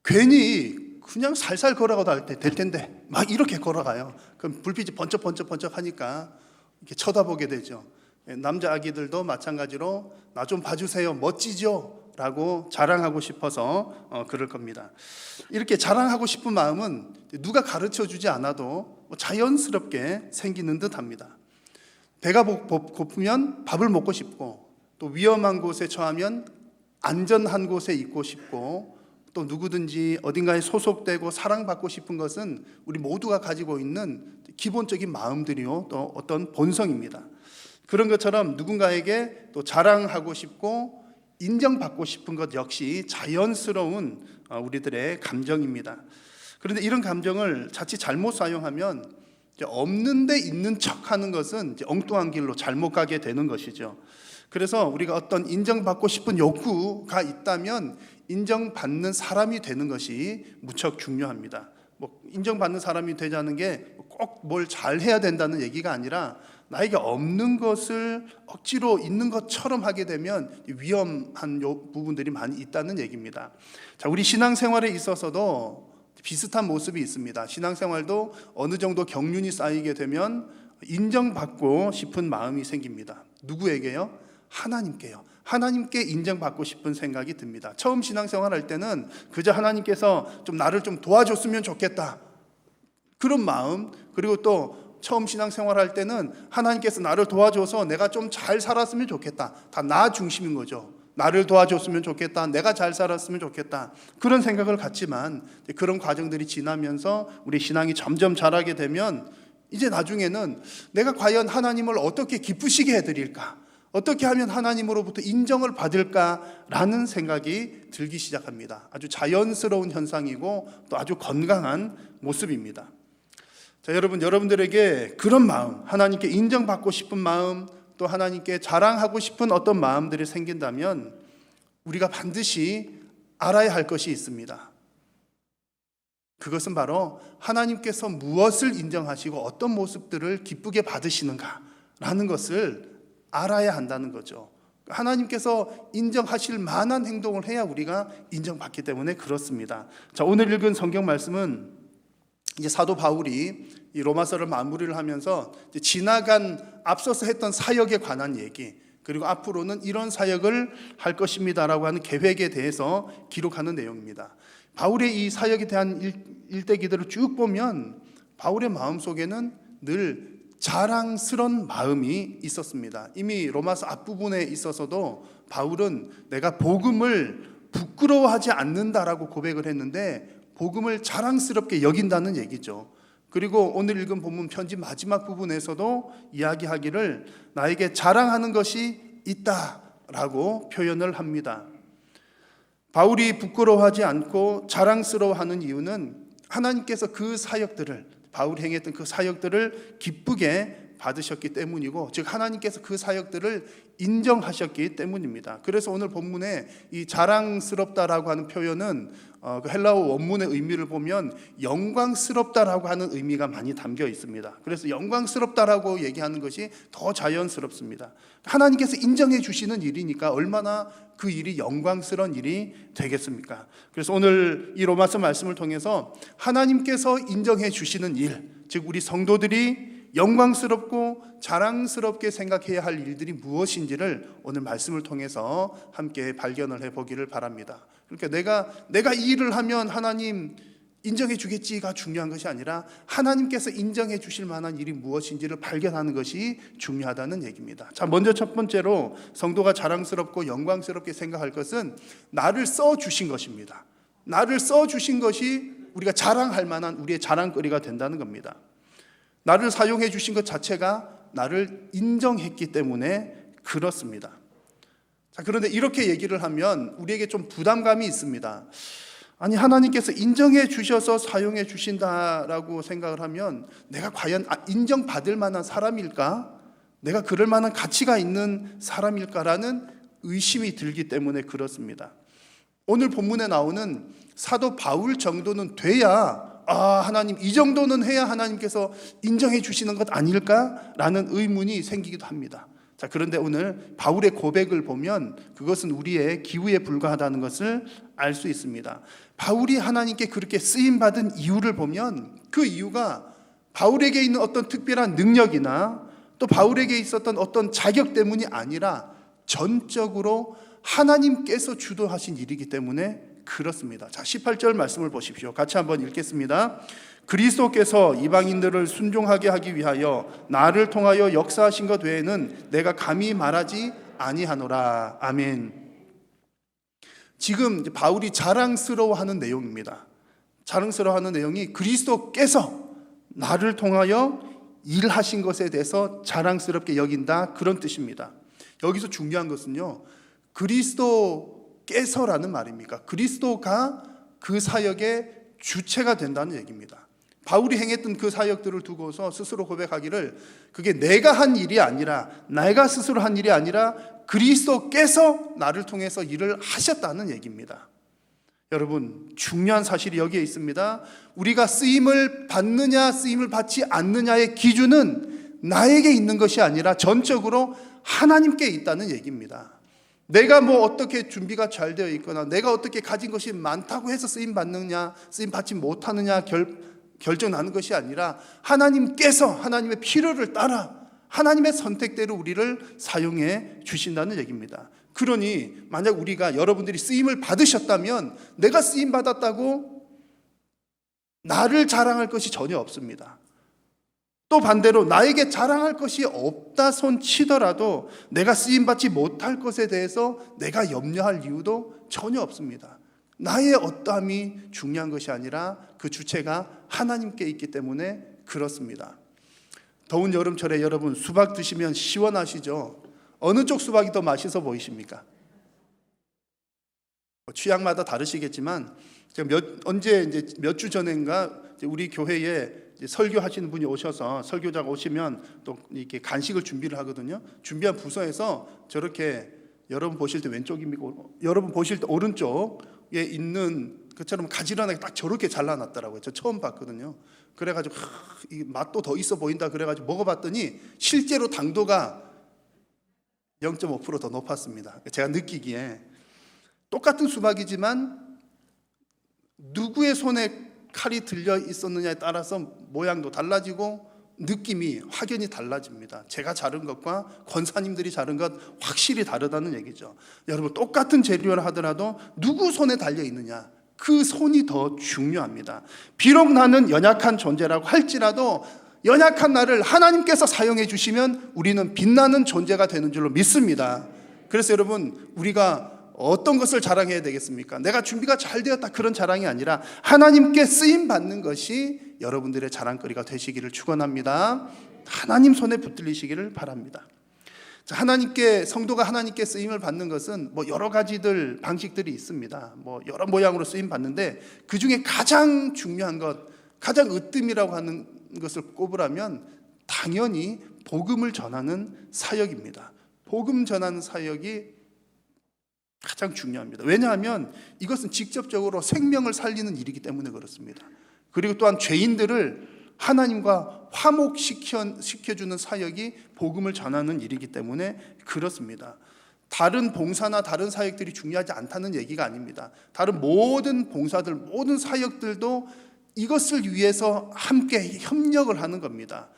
괜히 그냥 살살 걸어가도 될 텐데 막 이렇게 걸어가요. 그럼 불빛이 번쩍번쩍번쩍하니까 이렇게 쳐다보게 되죠. 남자 아기들도 마찬가지로 나 좀 봐주세요, 멋지죠? 라고 자랑하고 싶어서 그럴 겁니다. 이렇게 자랑하고 싶은 마음은 누가 가르쳐 주지 않아도 자연스럽게 생기는 듯 합니다. 배가 고프면 밥을 먹고 싶고, 또 위험한 곳에 처하면 안전한 곳에 있고 싶고, 또 누구든지 어딘가에 소속되고 사랑받고 싶은 것은 우리 모두가 가지고 있는 기본적인 마음들이요, 또 어떤 본성입니다. 그런 것처럼 누군가에게 또 자랑하고 싶고 인정받고 싶은 것 역시 자연스러운 우리들의 감정입니다. 그런데 이런 감정을 자칫 잘못 사용하면 없는데 있는 척하는 것은 엉뚱한 길로 잘못 가게 되는 것이죠. 그래서 우리가 어떤 인정받고 싶은 욕구가 있다면 인정받는 사람이 되는 것이 무척 중요합니다. 인정받는 사람이 되자는 게 꼭 뭘 잘해야 된다는 얘기가 아니라 나에게 없는 것을 억지로 있는 것처럼 하게 되면 위험한 부분들이 많이 있다는 얘기입니다. 자, 우리 신앙생활에 있어서도 비슷한 모습이 있습니다. 신앙생활도 어느 정도 경륜이 쌓이게 되면 인정받고 싶은 마음이 생깁니다. 누구에게요? 하나님께요. 하나님께 인정받고 싶은 생각이 듭니다. 처음 신앙생활 할 때는 그저 하나님께서 좀 나를 좀 도와줬으면 좋겠다, 그런 마음, 그리고 또 처음 신앙생활 할 때는 하나님께서 나를 도와줘서 내가 좀 잘 살았으면 좋겠다, 다 나 중심인 거죠. 나를 도와줬으면 좋겠다, 내가 잘 살았으면 좋겠다, 그런 생각을 갖지만 그런 과정들이 지나면서 우리 신앙이 점점 자라게 되면 이제 나중에는 내가 과연 하나님을 어떻게 기쁘시게 해드릴까, 어떻게 하면 하나님으로부터 인정을 받을까라는 생각이 들기 시작합니다. 아주 자연스러운 현상이고 또 아주 건강한 모습입니다. 자, 여러분들에게 그런 마음, 하나님께 인정받고 싶은 마음, 또 하나님께 자랑하고 싶은 어떤 마음들이 생긴다면 우리가 반드시 알아야 할 것이 있습니다. 그것은 바로 하나님께서 무엇을 인정하시고 어떤 모습들을 기쁘게 받으시는가라는 것을 알아야 한다는 거죠. 하나님께서 인정하실 만한 행동을 해야 우리가 인정받기 때문에 그렇습니다. 자, 오늘 읽은 성경 말씀은 이제 사도 바울이 이 로마서를 마무리를 하면서 앞서서 했던 사역에 관한 얘기, 그리고 앞으로는 이런 사역을 할 것입니다라고 하는 계획에 대해서 기록하는 내용입니다. 바울의 이 사역에 대한 일대기들을 쭉 보면 바울의 마음속에는 늘 자랑스러운 마음이 있었습니다. 이미 로마서 앞부분에 있어서도 바울은 내가 복음을 부끄러워하지 않는다라고 고백을 했는데 복음을 자랑스럽게 여긴다는 얘기죠. 그리고 오늘 읽은 본문 편지 마지막 부분에서도 이야기하기를 나에게 자랑하는 것이 있다라고 표현을 합니다. 바울이 부끄러워하지 않고 자랑스러워하는 이유는 하나님께서 그 사역들을, 바울이 행했던 그 사역들을 기쁘게 받으셨기 때문이고, 즉 하나님께서 그 사역들을 인정하셨기 때문입니다. 그래서 오늘 본문에 이 자랑스럽다라고 하는 표현은 그 헬라어 원문의 의미를 보면 영광스럽다라고 하는 의미가 많이 담겨 있습니다. 그래서 영광스럽다라고 얘기하는 것이 더 자연스럽습니다. 하나님께서 인정해 주시는 일이니까 얼마나 그 일이 영광스러운 일이 되겠습니까? 그래서 오늘 이 로마서 말씀을 통해서 하나님께서 인정해 주시는 일, 즉 우리 성도들이 영광스럽고 자랑스럽게 생각해야 할 일들이 무엇인지를 오늘 말씀을 통해서 함께 발견을 해보기를 바랍니다. 그러니까 내가 이 일을 하면 하나님 인정해 주겠지가 중요한 것이 아니라 하나님께서 인정해 주실 만한 일이 무엇인지를 발견하는 것이 중요하다는 얘기입니다. 자, 먼저 첫 번째로 성도가 자랑스럽고 영광스럽게 생각할 것은 나를 써 주신 것입니다. 나를 써 주신 것이 우리가 자랑할 만한 우리의 자랑거리가 된다는 겁니다. 나를 사용해 주신 것 자체가 나를 인정했기 때문에 그렇습니다. 자, 그런데 이렇게 얘기를 하면 우리에게 좀 부담감이 있습니다. 아니, 하나님께서 인정해 주셔서 사용해 주신다라고 생각을 하면 내가 과연 인정받을 만한 사람일까? 내가 그럴 만한 가치가 있는 사람일까라는 의심이 들기 때문에 그렇습니다. 오늘 본문에 나오는 사도 바울 정도는 돼야 하나님 이 정도는 해야 하나님께서 인정해 주시는 것 아닐까라는 의문이 생기기도 합니다. 자, 그런데 오늘 바울의 고백을 보면 그것은 우리의 기우에 불과하다는 것을 알 수 있습니다. 바울이 하나님께 그렇게 쓰임받은 이유를 보면 그 이유가 바울에게 있는 어떤 특별한 능력이나 또 바울에게 있었던 어떤 자격 때문이 아니라 전적으로 하나님께서 주도하신 일이기 때문에 그렇습니다. 자, 18절 말씀을 보십시오. 같이 한번 읽겠습니다. 그리스도께서 이방인들을 순종하게 하기 위하여 나를 통하여 역사하신 것 외에는 내가 감히 말하지 아니하노라. 아멘. 지금 바울이 자랑스러워하는 내용입니다. 자랑스러워하는 내용이 그리스도께서 나를 통하여 일하신 것에 대해서 자랑스럽게 여긴다, 그런 뜻입니다. 여기서 중요한 것은요, 그리스도께서라는 말입니까? 그리스도가 그 사역의 주체가 된다는 얘기입니다. 바울이 행했던 그 사역들을 두고서 스스로 고백하기를 그게 내가 한 일이 아니라, 내가 스스로 한 일이 아니라 그리스도께서 나를 통해서 일을 하셨다는 얘기입니다. 여러분, 중요한 사실이 여기에 있습니다. 우리가 쓰임을 받느냐 쓰임을 받지 않느냐의 기준은 나에게 있는 것이 아니라 전적으로 하나님께 있다는 얘기입니다. 내가 뭐 어떻게 준비가 잘 되어 있거나 내가 어떻게 가진 것이 많다고 해서 쓰임 받느냐 쓰임 받지 못하느냐 결정하는 것이 아니라 하나님께서 하나님의 필요를 따라 하나님의 선택대로 우리를 사용해 주신다는 얘기입니다. 그러니 만약 우리가 여러분들이 쓰임을 받으셨다면 내가 쓰임 받았다고 나를 자랑할 것이 전혀 없습니다. 또 반대로 나에게 자랑할 것이 없다 손 치더라도 내가 쓰임받지 못할 것에 대해서 내가 염려할 이유도 전혀 없습니다. 나의 어떠함이 중요한 것이 아니라 그 주체가 하나님께 있기 때문에 그렇습니다. 더운 여름철에 여러분 수박 드시면 시원하시죠? 어느 쪽 수박이 더 맛있어 보이십니까? 취향마다 다르시겠지만 몇 주 전인가 우리 교회에 설교하시는 분이 오셔서, 설교자가 오시면 또 이렇게 간식을 준비를 하거든요. 준비한 부서에서 저렇게, 여러분 보실 때 왼쪽입니까? 여러분 보실 때 오른쪽에 있는 그처럼 가지런하게 딱 저렇게 잘라놨더라고요. 저 처음 봤거든요. 그래가지고 이 맛도 더 있어 보인다 그래가지고 먹어봤더니 실제로 당도가 0.5% 더 높았습니다. 제가 느끼기에 똑같은 수박이지만 누구의 손에 칼이 들려 있었느냐에 따라서 모양도 달라지고 느낌이 확연히 달라집니다. 제가 자른 것과 권사님들이 자른 것 확실히 다르다는 얘기죠. 여러분, 똑같은 재료를 하더라도 누구 손에 달려 있느냐, 그 손이 더 중요합니다. 비록 나는 연약한 존재라고 할지라도 연약한 나를 하나님께서 사용해 주시면 우리는 빛나는 존재가 되는 줄로 믿습니다. 그래서 여러분, 우리가 어떤 것을 자랑해야 되겠습니까? 내가 준비가 잘 되었다, 그런 자랑이 아니라 하나님께 쓰임 받는 것이 여러분들의 자랑거리가 되시기를 축원합니다. 하나님 손에 붙들리시기를 바랍니다. 자, 성도가 하나님께 쓰임을 받는 것은 뭐 여러 가지들 방식들이 있습니다. 뭐 여러 모양으로 쓰임 받는데 그 중에 가장 중요한 것, 가장 으뜸이라고 하는 것을 꼽으라면 당연히 복음을 전하는 사역입니다. 복음 전하는 사역이 가장 중요합니다. 왜냐하면 이것은 직접적으로 생명을 살리는 일이기 때문에 그렇습니다. 그리고 또한 죄인들을 하나님과 화목시켜주는 사역이 복음을 전하는 일이기 때문에 그렇습니다. 다른 봉사나 다른 사역들이 중요하지 않다는 얘기가 아닙니다. 다른 모든 봉사들, 모든 사역들도 이것을 위해서 함께 협력을 하는 겁니다.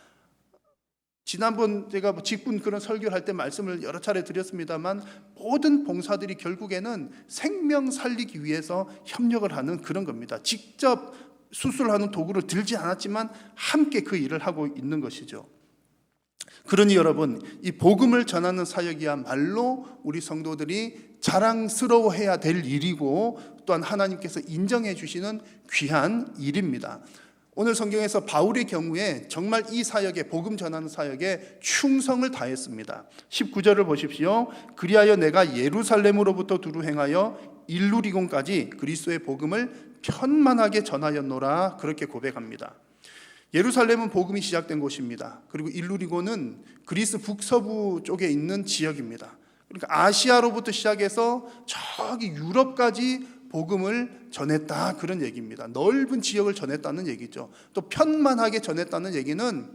지난번 제가 직분 그런 설교를 할 때 말씀을 여러 차례 드렸습니다만 모든 봉사들이 결국에는 생명 살리기 위해서 협력을 하는 그런 겁니다. 직접 수술하는 도구를 들지 않았지만 함께 그 일을 하고 있는 것이죠. 그러니 여러분, 이 복음을 전하는 사역이야말로 우리 성도들이 자랑스러워해야 될 일이고 또한 하나님께서 인정해 주시는 귀한 일입니다. 오늘 성경에서 바울의 경우에 정말 이 사역에, 복음 전하는 사역에 충성을 다했습니다. 19절을 보십시오. 그리하여 내가 예루살렘으로부터 두루 행하여 일루리곤까지 그리스도의 복음을 편만하게 전하였노라, 그렇게 고백합니다. 예루살렘은 복음이 시작된 곳입니다. 그리고 일루리곤은 그리스 북서부 쪽에 있는 지역입니다. 그러니까 아시아로부터 시작해서 저기 유럽까지 복음을 전했다, 그런 얘기입니다. 넓은 지역을 전했다는 얘기죠. 또 편만하게 전했다는 얘기는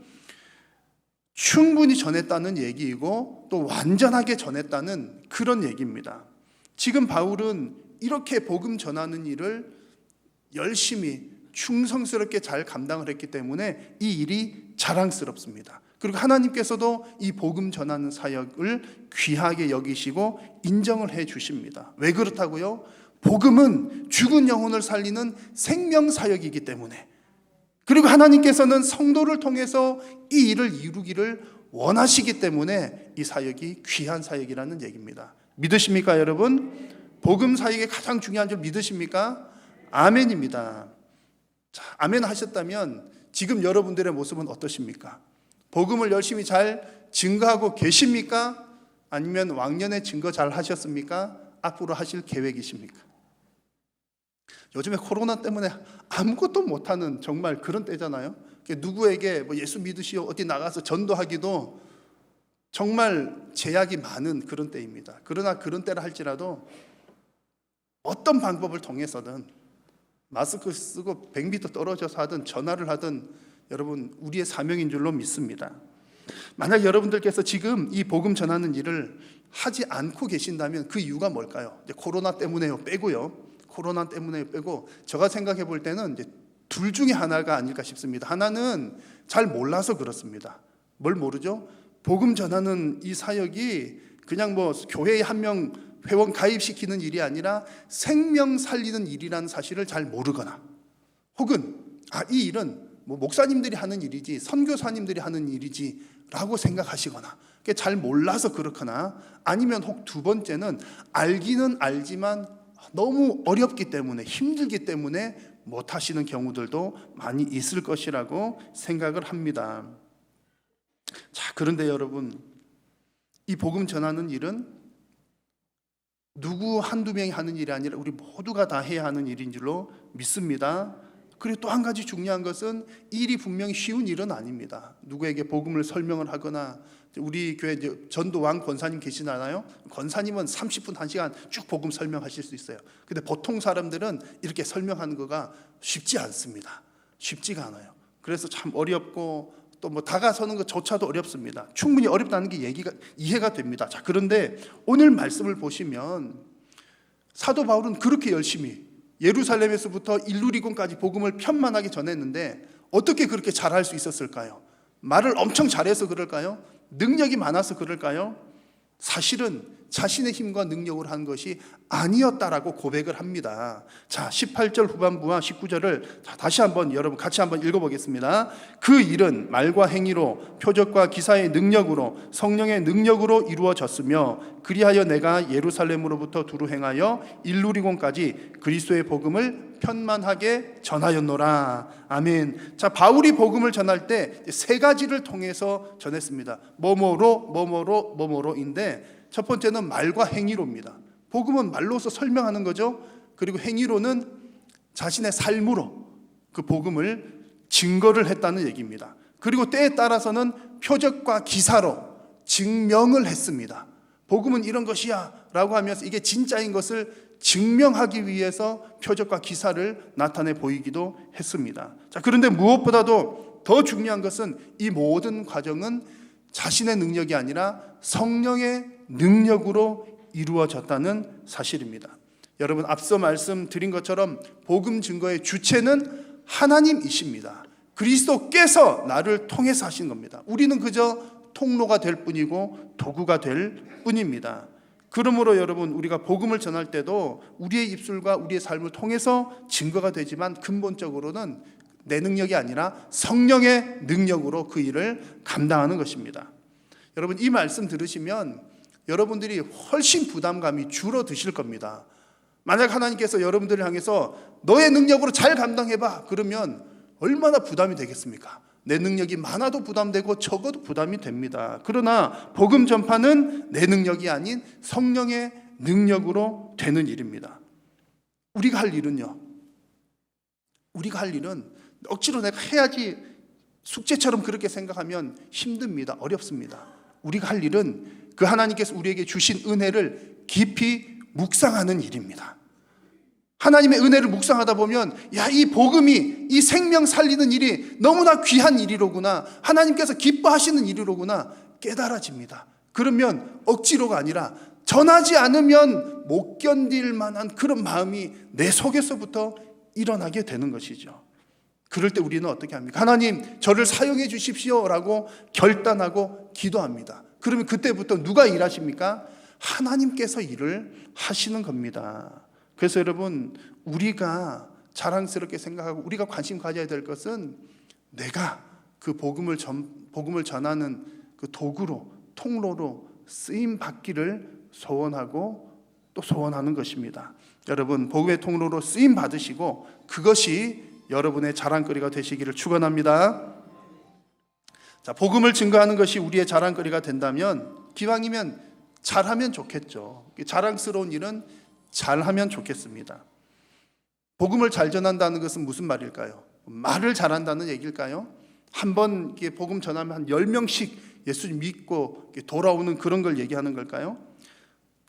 충분히 전했다는 얘기이고 또 완전하게 전했다는 그런 얘기입니다. 지금 바울은 이렇게 복음 전하는 일을 열심히 충성스럽게 잘 감당을 했기 때문에 이 일이 자랑스럽습니다. 그리고 하나님께서도 이 복음 전하는 사역을 귀하게 여기시고 인정을 해 주십니다. 왜 그렇다고요? 복음은 죽은 영혼을 살리는 생명 사역이기 때문에, 그리고 하나님께서는 성도를 통해서 이 일을 이루기를 원하시기 때문에 이 사역이 귀한 사역이라는 얘기입니다. 믿으십니까 여러분? 복음 사역의 가장 중요한 줄 믿으십니까? 아멘입니다. 자, 아멘 하셨다면 지금 여러분들의 모습은 어떠십니까? 복음을 열심히 잘 증거하고 계십니까? 아니면 왕년에 증거 잘 하셨습니까? 앞으로 하실 계획이십니까? 요즘에 코로나 때문에 아무것도 못하는 정말 그런 때잖아요. 누구에게 뭐 예수 믿으시오 어디 나가서 전도하기도 정말 제약이 많은 그런 때입니다. 그러나 그런 때라 할지라도 어떤 방법을 통해서든 마스크 쓰고 100m 떨어져서 하든 전화를 하든 여러분 우리의 사명인 줄로 믿습니다. 만약 여러분들께서 지금 이 복음 전하는 일을 하지 않고 계신다면 그 이유가 뭘까요? 이제 코로나 때문에요 빼고요. 코로나 때문에 빼고 제가 생각해 볼 때는 이제 둘 중에 하나가 아닐까 싶습니다. 하나는 잘 몰라서 그렇습니다. 뭘 모르죠? 복음 전하는 이 사역이 그냥 뭐 교회에 한 명 회원 가입시키는 일이 아니라 생명 살리는 일이라는 사실을 잘 모르거나, 혹은 이 일은 뭐 목사님들이 하는 일이지 선교사님들이 하는 일이지 라고 생각하시거나, 잘 몰라서 그렇거나, 아니면 혹 두 번째는 알기는 알지만 너무 어렵기 때문에 힘들기 때문에 못하시는 경우들도 많이 있을 것이라고 생각을 합니다. 자, 그런데 여러분, 이 복음 전하는 일은 누구 한두 명이 하는 일이 아니라 우리 모두가 다 해야 하는 일인 줄로 믿습니다. 그리고 또 한 가지 중요한 것은 이 일이 분명히 쉬운 일은 아닙니다. 누구에게 복음을 설명을 하거나, 우리 교회 이제 전도왕 권사님 계시잖아요. 권사님은 30분 1시간 쭉 복음 설명하실 수 있어요. 근데 보통 사람들은 이렇게 설명하는 거가 쉽지 않습니다. 쉽지가 않아요. 그래서 참 어렵고 또 뭐 다가서는 것조차도 어렵습니다. 충분히 어렵다는 게 이해가 됩니다. 자, 그런데 오늘 말씀을 보시면 사도 바울은 그렇게 열심히 예루살렘에서부터 일루리곤까지 복음을 편만하게 전했는데 어떻게 그렇게 잘할 수 있었을까요? 말을 엄청 잘해서 그럴까요? 능력이 많아서 그럴까요? 사실은 자신의 힘과 능력으로 한 것이 아니었다라고 고백을 합니다. 자, 18절 후반부와 19절을 다시 한번 여러분 같이 한번 읽어보겠습니다. 그 일은 말과 행위로 표적과 기사의 능력으로 성령의 능력으로 이루어졌으며 그리하여 내가 예루살렘으로부터 두루 행하여 일루리곤까지 그리스도의 복음을 편만하게 전하였노라. 아멘. 자, 바울이 복음을 전할 때 세 가지를 통해서 전했습니다. 뭐뭐로인데 첫 번째는 말과 행위로입니다. 복음은 말로서 설명하는 거죠. 그리고 행위로는 자신의 삶으로 그 복음을 증거를 했다는 얘기입니다. 그리고 때에 따라서는 표적과 기사로 증명을 했습니다. 복음은 이런 것이야 라고 하면서 이게 진짜인 것을 증명하기 위해서 표적과 기사를 나타내 보이기도 했습니다. 자, 그런데 무엇보다도 더 중요한 것은 이 모든 과정은 자신의 능력이 아니라 성령의 능력으로 이루어졌다는 사실입니다. 여러분, 앞서 말씀드린 것처럼 복음 증거의 주체는 하나님이십니다. 그리스도께서 나를 통해서 하신 겁니다. 우리는 그저 통로가 될 뿐이고 도구가 될 뿐입니다. 그러므로 여러분, 우리가 복음을 전할 때도 우리의 입술과 우리의 삶을 통해서 증거가 되지만 근본적으로는 내 능력이 아니라 성령의 능력으로 그 일을 감당하는 것입니다. 여러분, 이 말씀 들으시면 여러분들이 훨씬 부담감이 줄어드실 겁니다. 만약 하나님께서 여러분들을 향해서 너의 능력으로 잘 감당해봐 그러면 얼마나 부담이 되겠습니까? 내 능력이 많아도 부담되고 적어도 부담이 됩니다. 그러나 복음 전파는 내 능력이 아닌 성령의 능력으로 되는 일입니다. 우리가 할 일은요, 우리가 할 일은 억지로 내가 해야지 숙제처럼 그렇게 생각하면 힘듭니다. 어렵습니다. 우리가 할 일은 그 하나님께서 우리에게 주신 은혜를 깊이 묵상하는 일입니다. 하나님의 은혜를 묵상하다 보면 야, 이 복음이, 이 생명 살리는 일이 너무나 귀한 일이로구나, 하나님께서 기뻐하시는 일이로구나 깨달아집니다. 그러면 억지로가 아니라 전하지 않으면 못 견딜 만한 그런 마음이 내 속에서부터 일어나게 되는 것이죠. 그럴 때 우리는 어떻게 합니까? 하나님, 저를 사용해 주십시오 라고 결단하고 기도합니다. 그러면 그때부터 누가 일하십니까? 하나님께서 일을 하시는 겁니다. 그래서 여러분, 우리가 자랑스럽게 생각하고 우리가 관심 가져야 될 것은 내가 그 복음을 전하는 그 도구로, 통로로 쓰임 받기를 소원하고 또 소원하는 것입니다. 여러분, 복음의 통로로 쓰임 받으시고 그것이 여러분의 자랑거리가 되시기를 축원합니다. 자, 복음을 증거하는 것이 우리의 자랑거리가 된다면 기왕이면 잘하면 좋겠죠. 자랑스러운 일은 잘하면 좋겠습니다. 복음을 잘 전한다는 것은 무슨 말일까요? 말을 잘한다는 얘기일까요? 한번 복음 전하면 한 10명씩 예수 믿고 돌아오는 그런 걸 얘기하는 걸까요?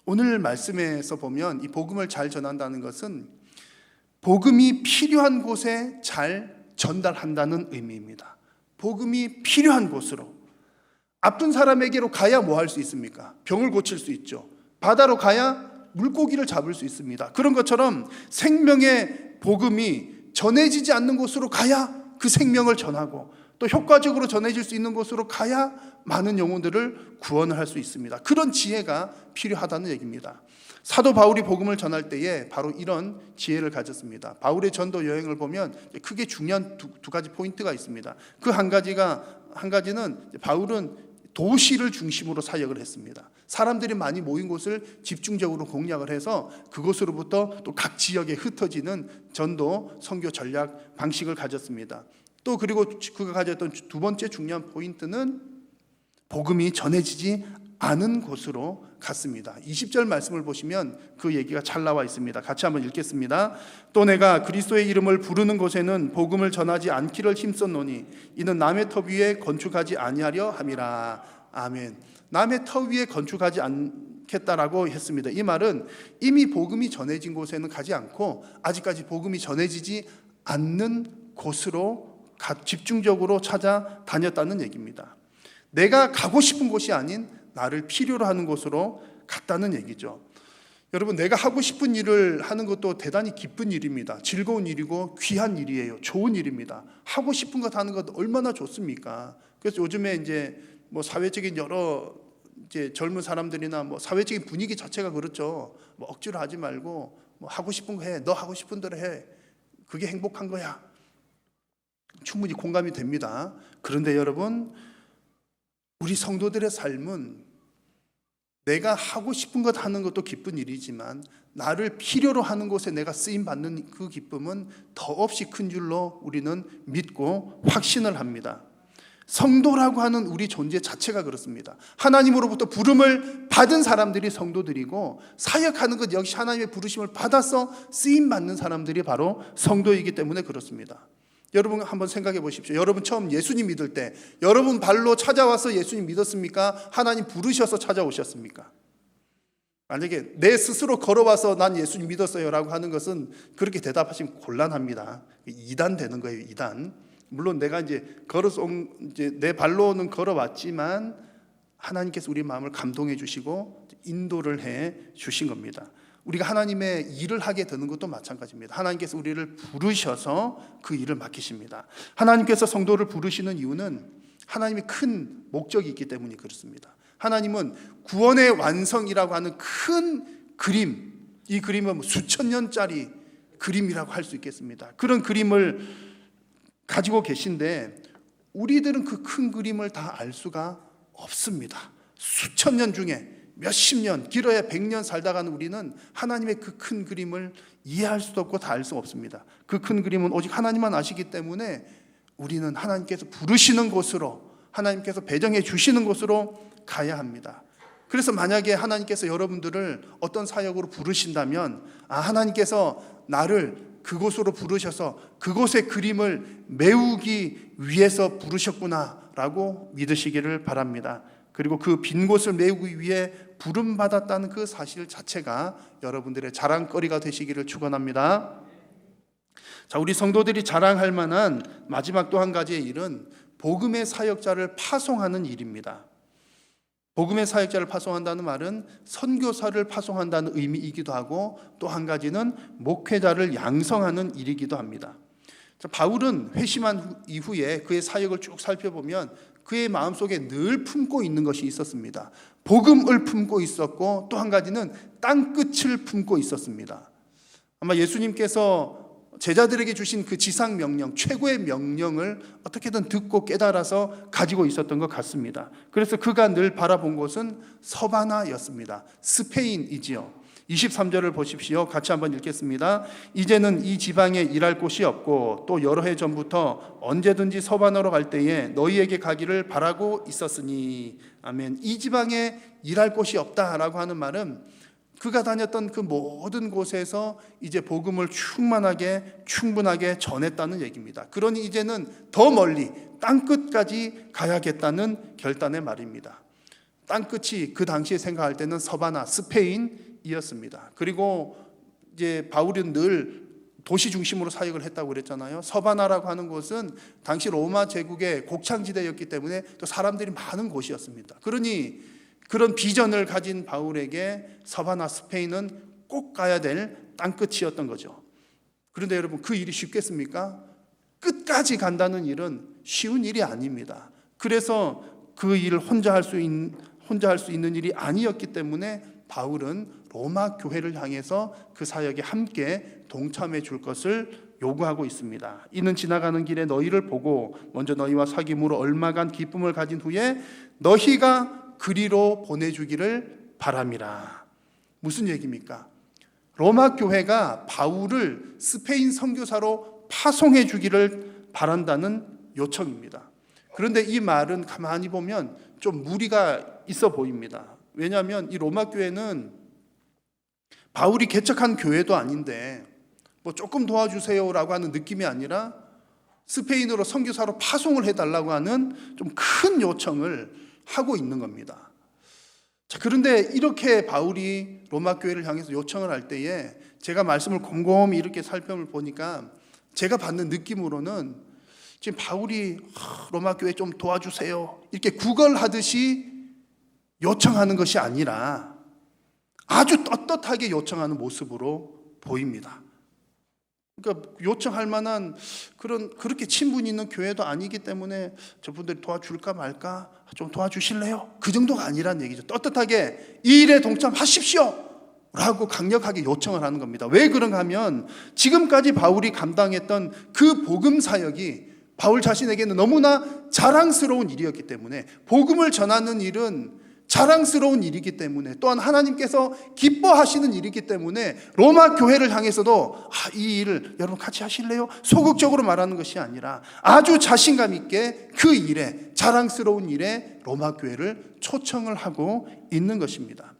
오늘 말씀에서 보면 이 복음을 잘 전한다는 것은 복음이 필요한 곳에 잘 전달한다는 의미입니다. 복음이 필요한 곳으로. 아픈 사람에게로 가야 뭐 할 수 있습니까? 병을 고칠 수 있죠. 바다로 가야 물고기를 잡을 수 있습니다. 그런 것처럼 생명의 복음이 전해지지 않는 곳으로 가야 그 생명을 전하고 또 효과적으로 전해질 수 있는 곳으로 가야 많은 영혼들을 구원을 할 수 있습니다. 그런 지혜가 필요하다는 얘기입니다. 사도 바울이 복음을 전할 때에 바로 이런 지혜를 가졌습니다. 바울의 전도 여행을 보면 크게 중요한 두 가지 포인트가 있습니다. 그 한 가지는 바울은 도시를 중심으로 사역을 했습니다. 사람들이 많이 모인 곳을 집중적으로 공략을 해서 그곳으로부터 또 각 지역에 흩어지는 전도 선교 전략 방식을 가졌습니다. 또 그리고 그가 가졌던 두 번째 중요한 포인트는 복음이 전해지지 않은 곳으로 갔습니다. 20절 말씀을 보시면 그 얘기가 잘 나와 있습니다. 같이 한번 읽겠습니다. 또 내가 그리스도의 이름을 부르는 곳에는 복음을 전하지 않기를 힘썼노니 이는 남의 터 위에 건축하지 아니하려 함이라. 아멘. 남의 터 위에 건축하지 않겠다라고 했습니다. 이 말은 이미 복음이 전해진 곳에는 가지 않고 아직까지 복음이 전해지지 않는 곳으로 집중적으로 찾아다녔다는 얘기입니다. 내가 가고 싶은 곳이 아닌 나를 필요로 하는 곳으로 갔다는 얘기죠. 여러분, 내가 하고 싶은 일을 하는 것도 대단히 기쁜 일입니다. 즐거운 일이고 귀한 일이에요. 좋은 일입니다. 하고 싶은 것 하는 것 얼마나 좋습니까? 그래서 요즘에 이제 뭐 사회적인 여러 이제 젊은 사람들이나 뭐 사회적인 분위기 자체가 그렇죠. 뭐 억지로 하지 말고 뭐 하고 싶은 거 해. 너 하고 싶은 대로 해. 그게 행복한 거야. 충분히 공감이 됩니다. 그런데 여러분, 우리 성도들의 삶은 내가 하고 싶은 것 하는 것도 기쁜 일이지만 나를 필요로 하는 곳에 내가 쓰임받는 그 기쁨은 더없이 큰 줄로 우리는 믿고 확신을 합니다. 성도라고 하는 우리 존재 자체가 그렇습니다. 하나님으로부터 부름을 받은 사람들이 성도들이고 사역하는 것 역시 하나님의 부르심을 받아서 쓰임받는 사람들이 바로 성도이기 때문에 그렇습니다. 여러분 한번 생각해 보십시오. 여러분 처음 예수님 믿을 때 여러분 발로 찾아와서 예수님 믿었습니까? 하나님 부르셔서 찾아오셨습니까? 만약에 내 스스로 걸어와서 난 예수님 믿었어요 라고 하는 것은 그렇게 대답하시면 곤란합니다. 이단 되는 거예요. 이단. 물론 내가 이제 내 발로는 걸어왔지만 하나님께서 우리 마음을 감동해 주시고 인도를 해 주신 겁니다. 우리가 하나님의 일을 하게 되는 것도 마찬가지입니다. 하나님께서 우리를 부르셔서 그 일을 맡기십니다. 하나님께서 성도를 부르시는 이유는 하나님의 큰 목적이 있기 때문에 그렇습니다. 하나님은 구원의 완성이라고 하는 큰 그림, 이 그림은 수천 년짜리 그림이라고 할 수 있겠습니다. 그런 그림을 가지고 계신데 우리들은 그 큰 그림을 다 알 수가 없습니다. 수천 년 중에 몇십 년, 길어야 100년 살다가는 우리는 하나님의 그 큰 그림을 이해할 수도 없고 다 알 수 없습니다. 그 큰 그림은 오직 하나님만 아시기 때문에 우리는 하나님께서 부르시는 곳으로, 하나님께서 배정해 주시는 곳으로 가야 합니다. 그래서 만약에 하나님께서 여러분들을 어떤 사역으로 부르신다면 하나님께서 나를 그곳으로 부르셔서 그곳의 그림을 메우기 위해서 부르셨구나라고 믿으시기를 바랍니다. 그리고 그 빈 곳을 메우기 위해 부름받았다는 그 사실 자체가 여러분들의 자랑거리가 되시기를 축원합니다. 자, 우리 성도들이 자랑할 만한 마지막 또 한 가지의 일은 복음의 사역자를 파송하는 일입니다. 복음의 사역자를 파송한다는 말은 선교사를 파송한다는 의미이기도 하고 또 한 가지는 목회자를 양성하는 일이기도 합니다. 자, 바울은 회심한 이후에 그의 사역을 쭉 살펴보면 그의 마음속에 늘 품고 있는 것이 있었습니다. 복음을 품고 있었고 또 한 가지는 땅끝을 품고 있었습니다. 아마 예수님께서 제자들에게 주신 그 지상 명령, 최고의 명령을 어떻게든 듣고 깨달아서 가지고 있었던 것 같습니다. 그래서 그가 늘 바라본 곳은 서바나였습니다. 스페인이지요. 23절을 보십시오. 같이 한번 읽겠습니다. 이제는 이 지방에 일할 곳이 없고 또 여러 해 전부터 언제든지 서바나로 갈 때에 너희에게 가기를 바라고 있었으니. 아멘. 이 지방에 일할 곳이 없다라고 하는 말은 그가 다녔던 그 모든 곳에서 이제 복음을 충분하게 전했다는 얘기입니다. 그러니 이제는 더 멀리 땅끝까지 가야겠다는 결단의 말입니다. 땅끝이 그 당시에 생각할 때는 서바나, 스페인이었습니다. 그리고 이제 바울은 늘 도시 중심으로 사역을 했다고 그랬잖아요. 서바나라고 하는 곳은 당시 로마 제국의 곡창지대였기 때문에 또 사람들이 많은 곳이었습니다. 그러니 그런 비전을 가진 바울에게 서바나, 스페인은 꼭 가야 될 땅끝이었던 거죠. 그런데 여러분, 그 일이 쉽겠습니까? 끝까지 간다는 일은 쉬운 일이 아닙니다. 그래서 그 일을 혼자 할 수 있는 일이 아니었기 때문에 바울은 로마 교회를 향해서 그 사역에 함께 동참해 줄 것을 요구하고 있습니다. 이는 지나가는 길에 너희를 보고 먼저 너희와 사귐으로 얼마간 기쁨을 가진 후에 너희가 그리로 보내주기를 바람이라. 무슨 얘기입니까? 로마 교회가 바울을 스페인 선교사로 파송해 주기를 바란다는 요청입니다. 그런데 이 말은 가만히 보면 좀 무리가 있어 보입니다. 왜냐하면 이 로마 교회는 바울이 개척한 교회도 아닌데 뭐 조금 도와주세요라고 하는 느낌이 아니라 스페인으로 선교사로 파송을 해달라고 하는 좀 큰 요청을 하고 있는 겁니다. 자, 그런데 이렇게 바울이 로마 교회를 향해서 요청을 할 때에 제가 말씀을 곰곰이 이렇게 살펴보니까 제가 받는 느낌으로는 지금 바울이 로마 교회 좀 도와주세요 이렇게 구걸하듯이 요청하는 것이 아니라 아주 떳떳하게 요청하는 모습으로 보입니다. 그러니까 요청할 만한 그렇게 친분이 있는 교회도 아니기 때문에 저분들이 도와줄까 말까 좀 도와주실래요? 그 정도가 아니란 얘기죠. 떳떳하게 이 일에 동참하십시오 라고 강력하게 요청을 하는 겁니다. 왜 그런가 하면 지금까지 바울이 감당했던 그 복음 사역이 바울 자신에게는 너무나 자랑스러운 일이었기 때문에, 복음을 전하는 일은 자랑스러운 일이기 때문에, 또한 하나님께서 기뻐하시는 일이기 때문에 로마 교회를 향해서도 이 일을 여러분 같이 하실래요? 소극적으로 말하는 것이 아니라 아주 자신감 있게 그 일에, 자랑스러운 일에 로마 교회를 초청을 하고 있는 것입니다.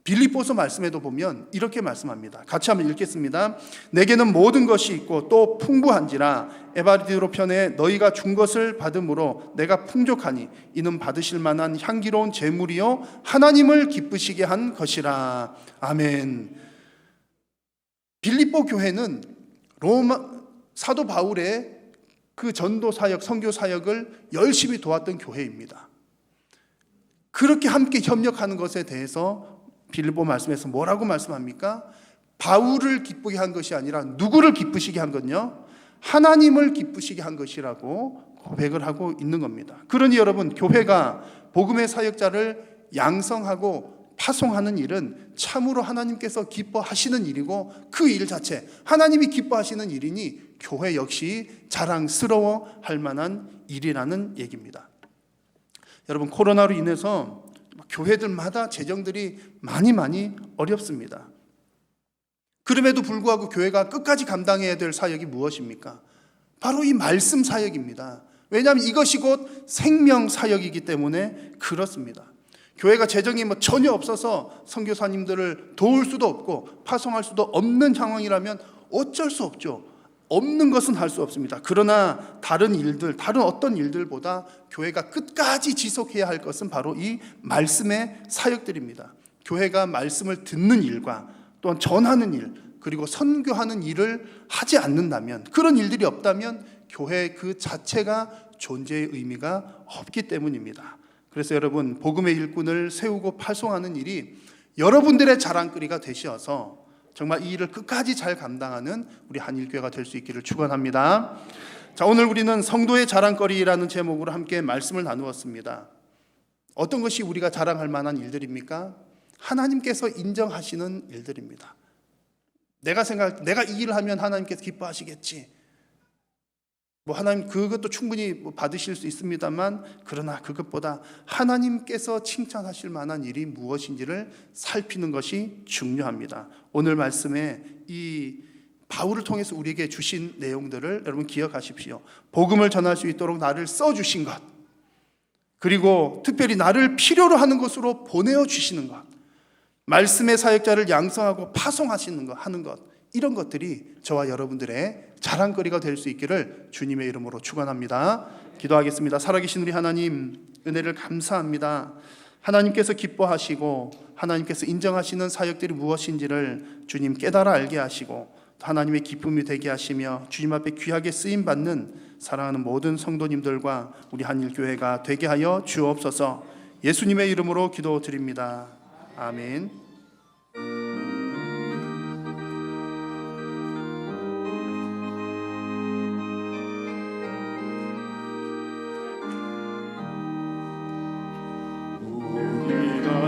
빌립보서 말씀에도 보면 이렇게 말씀합니다. 같이 한번 읽겠습니다. 내게는 모든 것이 있고 또 풍부한지라 에바디로 편에 너희가 준 것을 받음으로 내가 풍족하니 이는 받으실 만한 향기로운 제물이요 하나님을 기쁘시게 한 것이라. 아멘. 빌립보 교회는 사도 바울의 그 전도 사역, 선교 사역을 열심히 도왔던 교회입니다. 그렇게 함께 협력하는 것에 대해서 빌립보 말씀에서 뭐라고 말씀합니까? 바울을 기쁘게 한 것이 아니라 누구를 기쁘시게 한 건요? 하나님을 기쁘시게 한 것이라고 고백을 하고 있는 겁니다. 그러니 여러분, 교회가 복음의 사역자를 양성하고 파송하는 일은 참으로 하나님께서 기뻐하시는 일이고 그 일 자체 하나님이 기뻐하시는 일이니 교회 역시 자랑스러워 할 만한 일이라는 얘기입니다. 여러분, 코로나로 인해서 교회들마다 재정들이 많이 어렵습니다. 그럼에도 불구하고 교회가 끝까지 감당해야 될 사역이 무엇입니까? 바로 이 말씀 사역입니다. 왜냐하면 이것이 곧 생명 사역이기 때문에 그렇습니다. 교회가 재정이 전혀 없어서 선교사님들을 도울 수도 없고 파송할 수도 없는 상황이라면 어쩔 수 없죠. 없는 것은 할 수 없습니다. 그러나 다른 어떤 일들보다 교회가 끝까지 지속해야 할 것은 바로 이 말씀의 사역들입니다. 교회가 말씀을 듣는 일과 또한 전하는 일, 그리고 선교하는 일을 하지 않는다면, 그런 일들이 없다면 교회 그 자체가 존재의 의미가 없기 때문입니다. 그래서 여러분, 복음의 일꾼을 세우고 파송하는 일이 여러분들의 자랑거리가 되셔서 정말 이 일을 끝까지 잘 감당하는 우리 한일교회가 될 수 있기를 축원합니다. 자, 오늘 우리는 성도의 자랑거리라는 제목으로 함께 말씀을 나누었습니다. 어떤 것이 우리가 자랑할 만한 일들입니까? 하나님께서 인정하시는 일들입니다. 내가 이 일을 하면 하나님께서 기뻐하시겠지. 하나님 그것도 충분히 받으실 수 있습니다만, 그러나 그것보다 하나님께서 칭찬하실 만한 일이 무엇인지를 살피는 것이 중요합니다. 오늘 말씀에 이 바울을 통해서 우리에게 주신 내용들을 여러분 기억하십시오. 복음을 전할 수 있도록 나를 써주신 것, 그리고 특별히 나를 필요로 하는 것으로 보내어 주시는 것, 말씀의 사역자를 양성하고 파송하시는 것, 하는 것, 이런 것들이 저와 여러분들의 자랑거리가 될 수 있기를 주님의 이름으로 축원합니다. 기도하겠습니다. 살아계신 우리 하나님, 은혜를 감사합니다. 하나님께서 기뻐하시고 하나님께서 인정하시는 사역들이 무엇인지를 주님 깨달아 알게 하시고 하나님의 기쁨이 되게 하시며 주님 앞에 귀하게 쓰임받는 사랑하는 모든 성도님들과 우리 한일교회가 되게 하여 주옵소서. 예수님의 이름으로 기도드립니다. 아멘.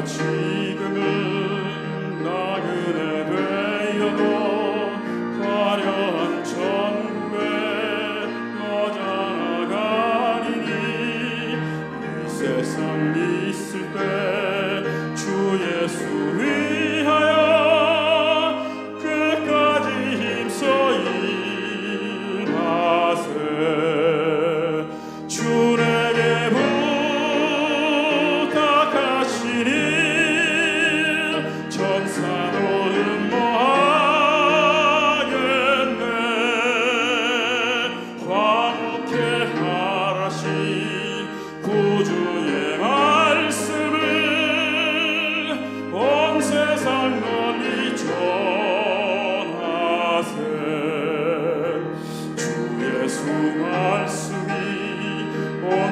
지금은 나그네 되어도 화려한 천국에 머져나가리니 이 세상 있을 때 주 예수 위하여 끝까지 힘써 일하세. 주에게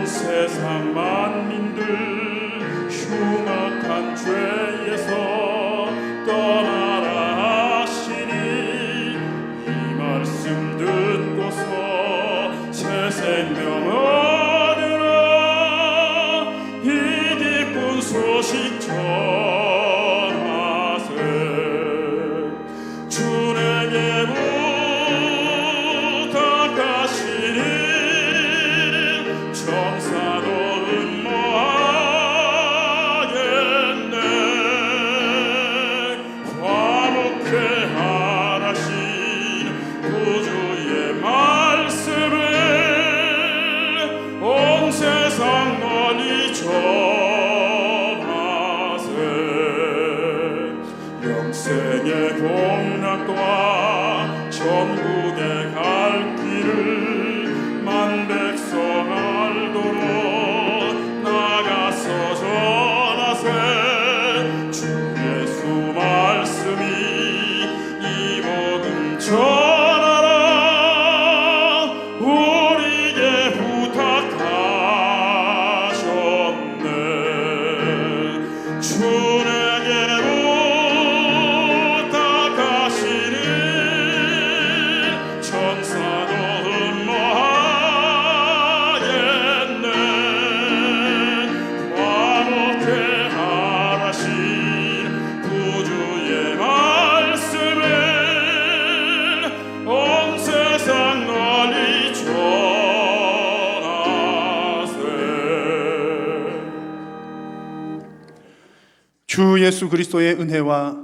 세상 만민들 흉악한 죄에서 떠나라 하시니 이 말씀 듣고서 새 생명 얻으라. 이 기쁜 소식 전하세. 주에게 부탁하시니 정사도 음모하겠네. 화목해 하라신 구주의 말씀을 온 세상 멀리 전하세. 세계 공락과 전국에 갈 길을 만 백성 알도록 나가서 전하세. 주 예수 말씀이 이 모든 전하라 우리에게 부탁하셨네. 주에게 부탁하시니 천사도 흠모하겠네. 화목해 하라신 구주의 말씀을 온 세상 널리 전하세. 주 예수 그리스도의 은혜와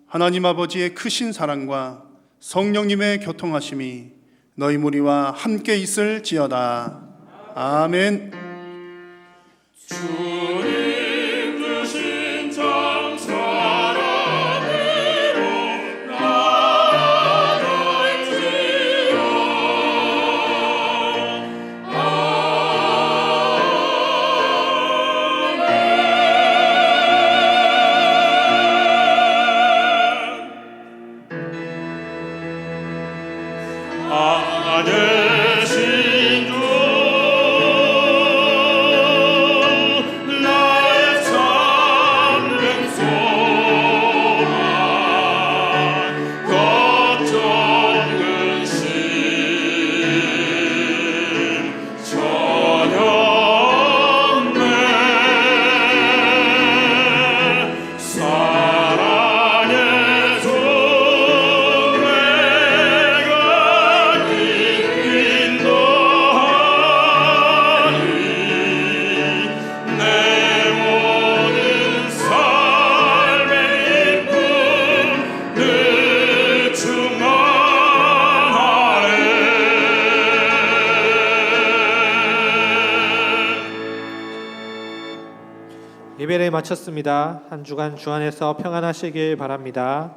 하나님 아버지의 크신 사랑과 성령님의 교통하심이 너희 무리와 함께 있을지어다. 아멘. 주님 주신 참 사랑으로 안내신 주 나의 참된 소망 거룩한 근심 전혀 없네. 사랑의 주 내가 인도하니 내 모든 삶의 기쁨 늘 충만하네. 예배를 마쳤습니다. 한 주간 주 안에서 평안하시길 바랍니다.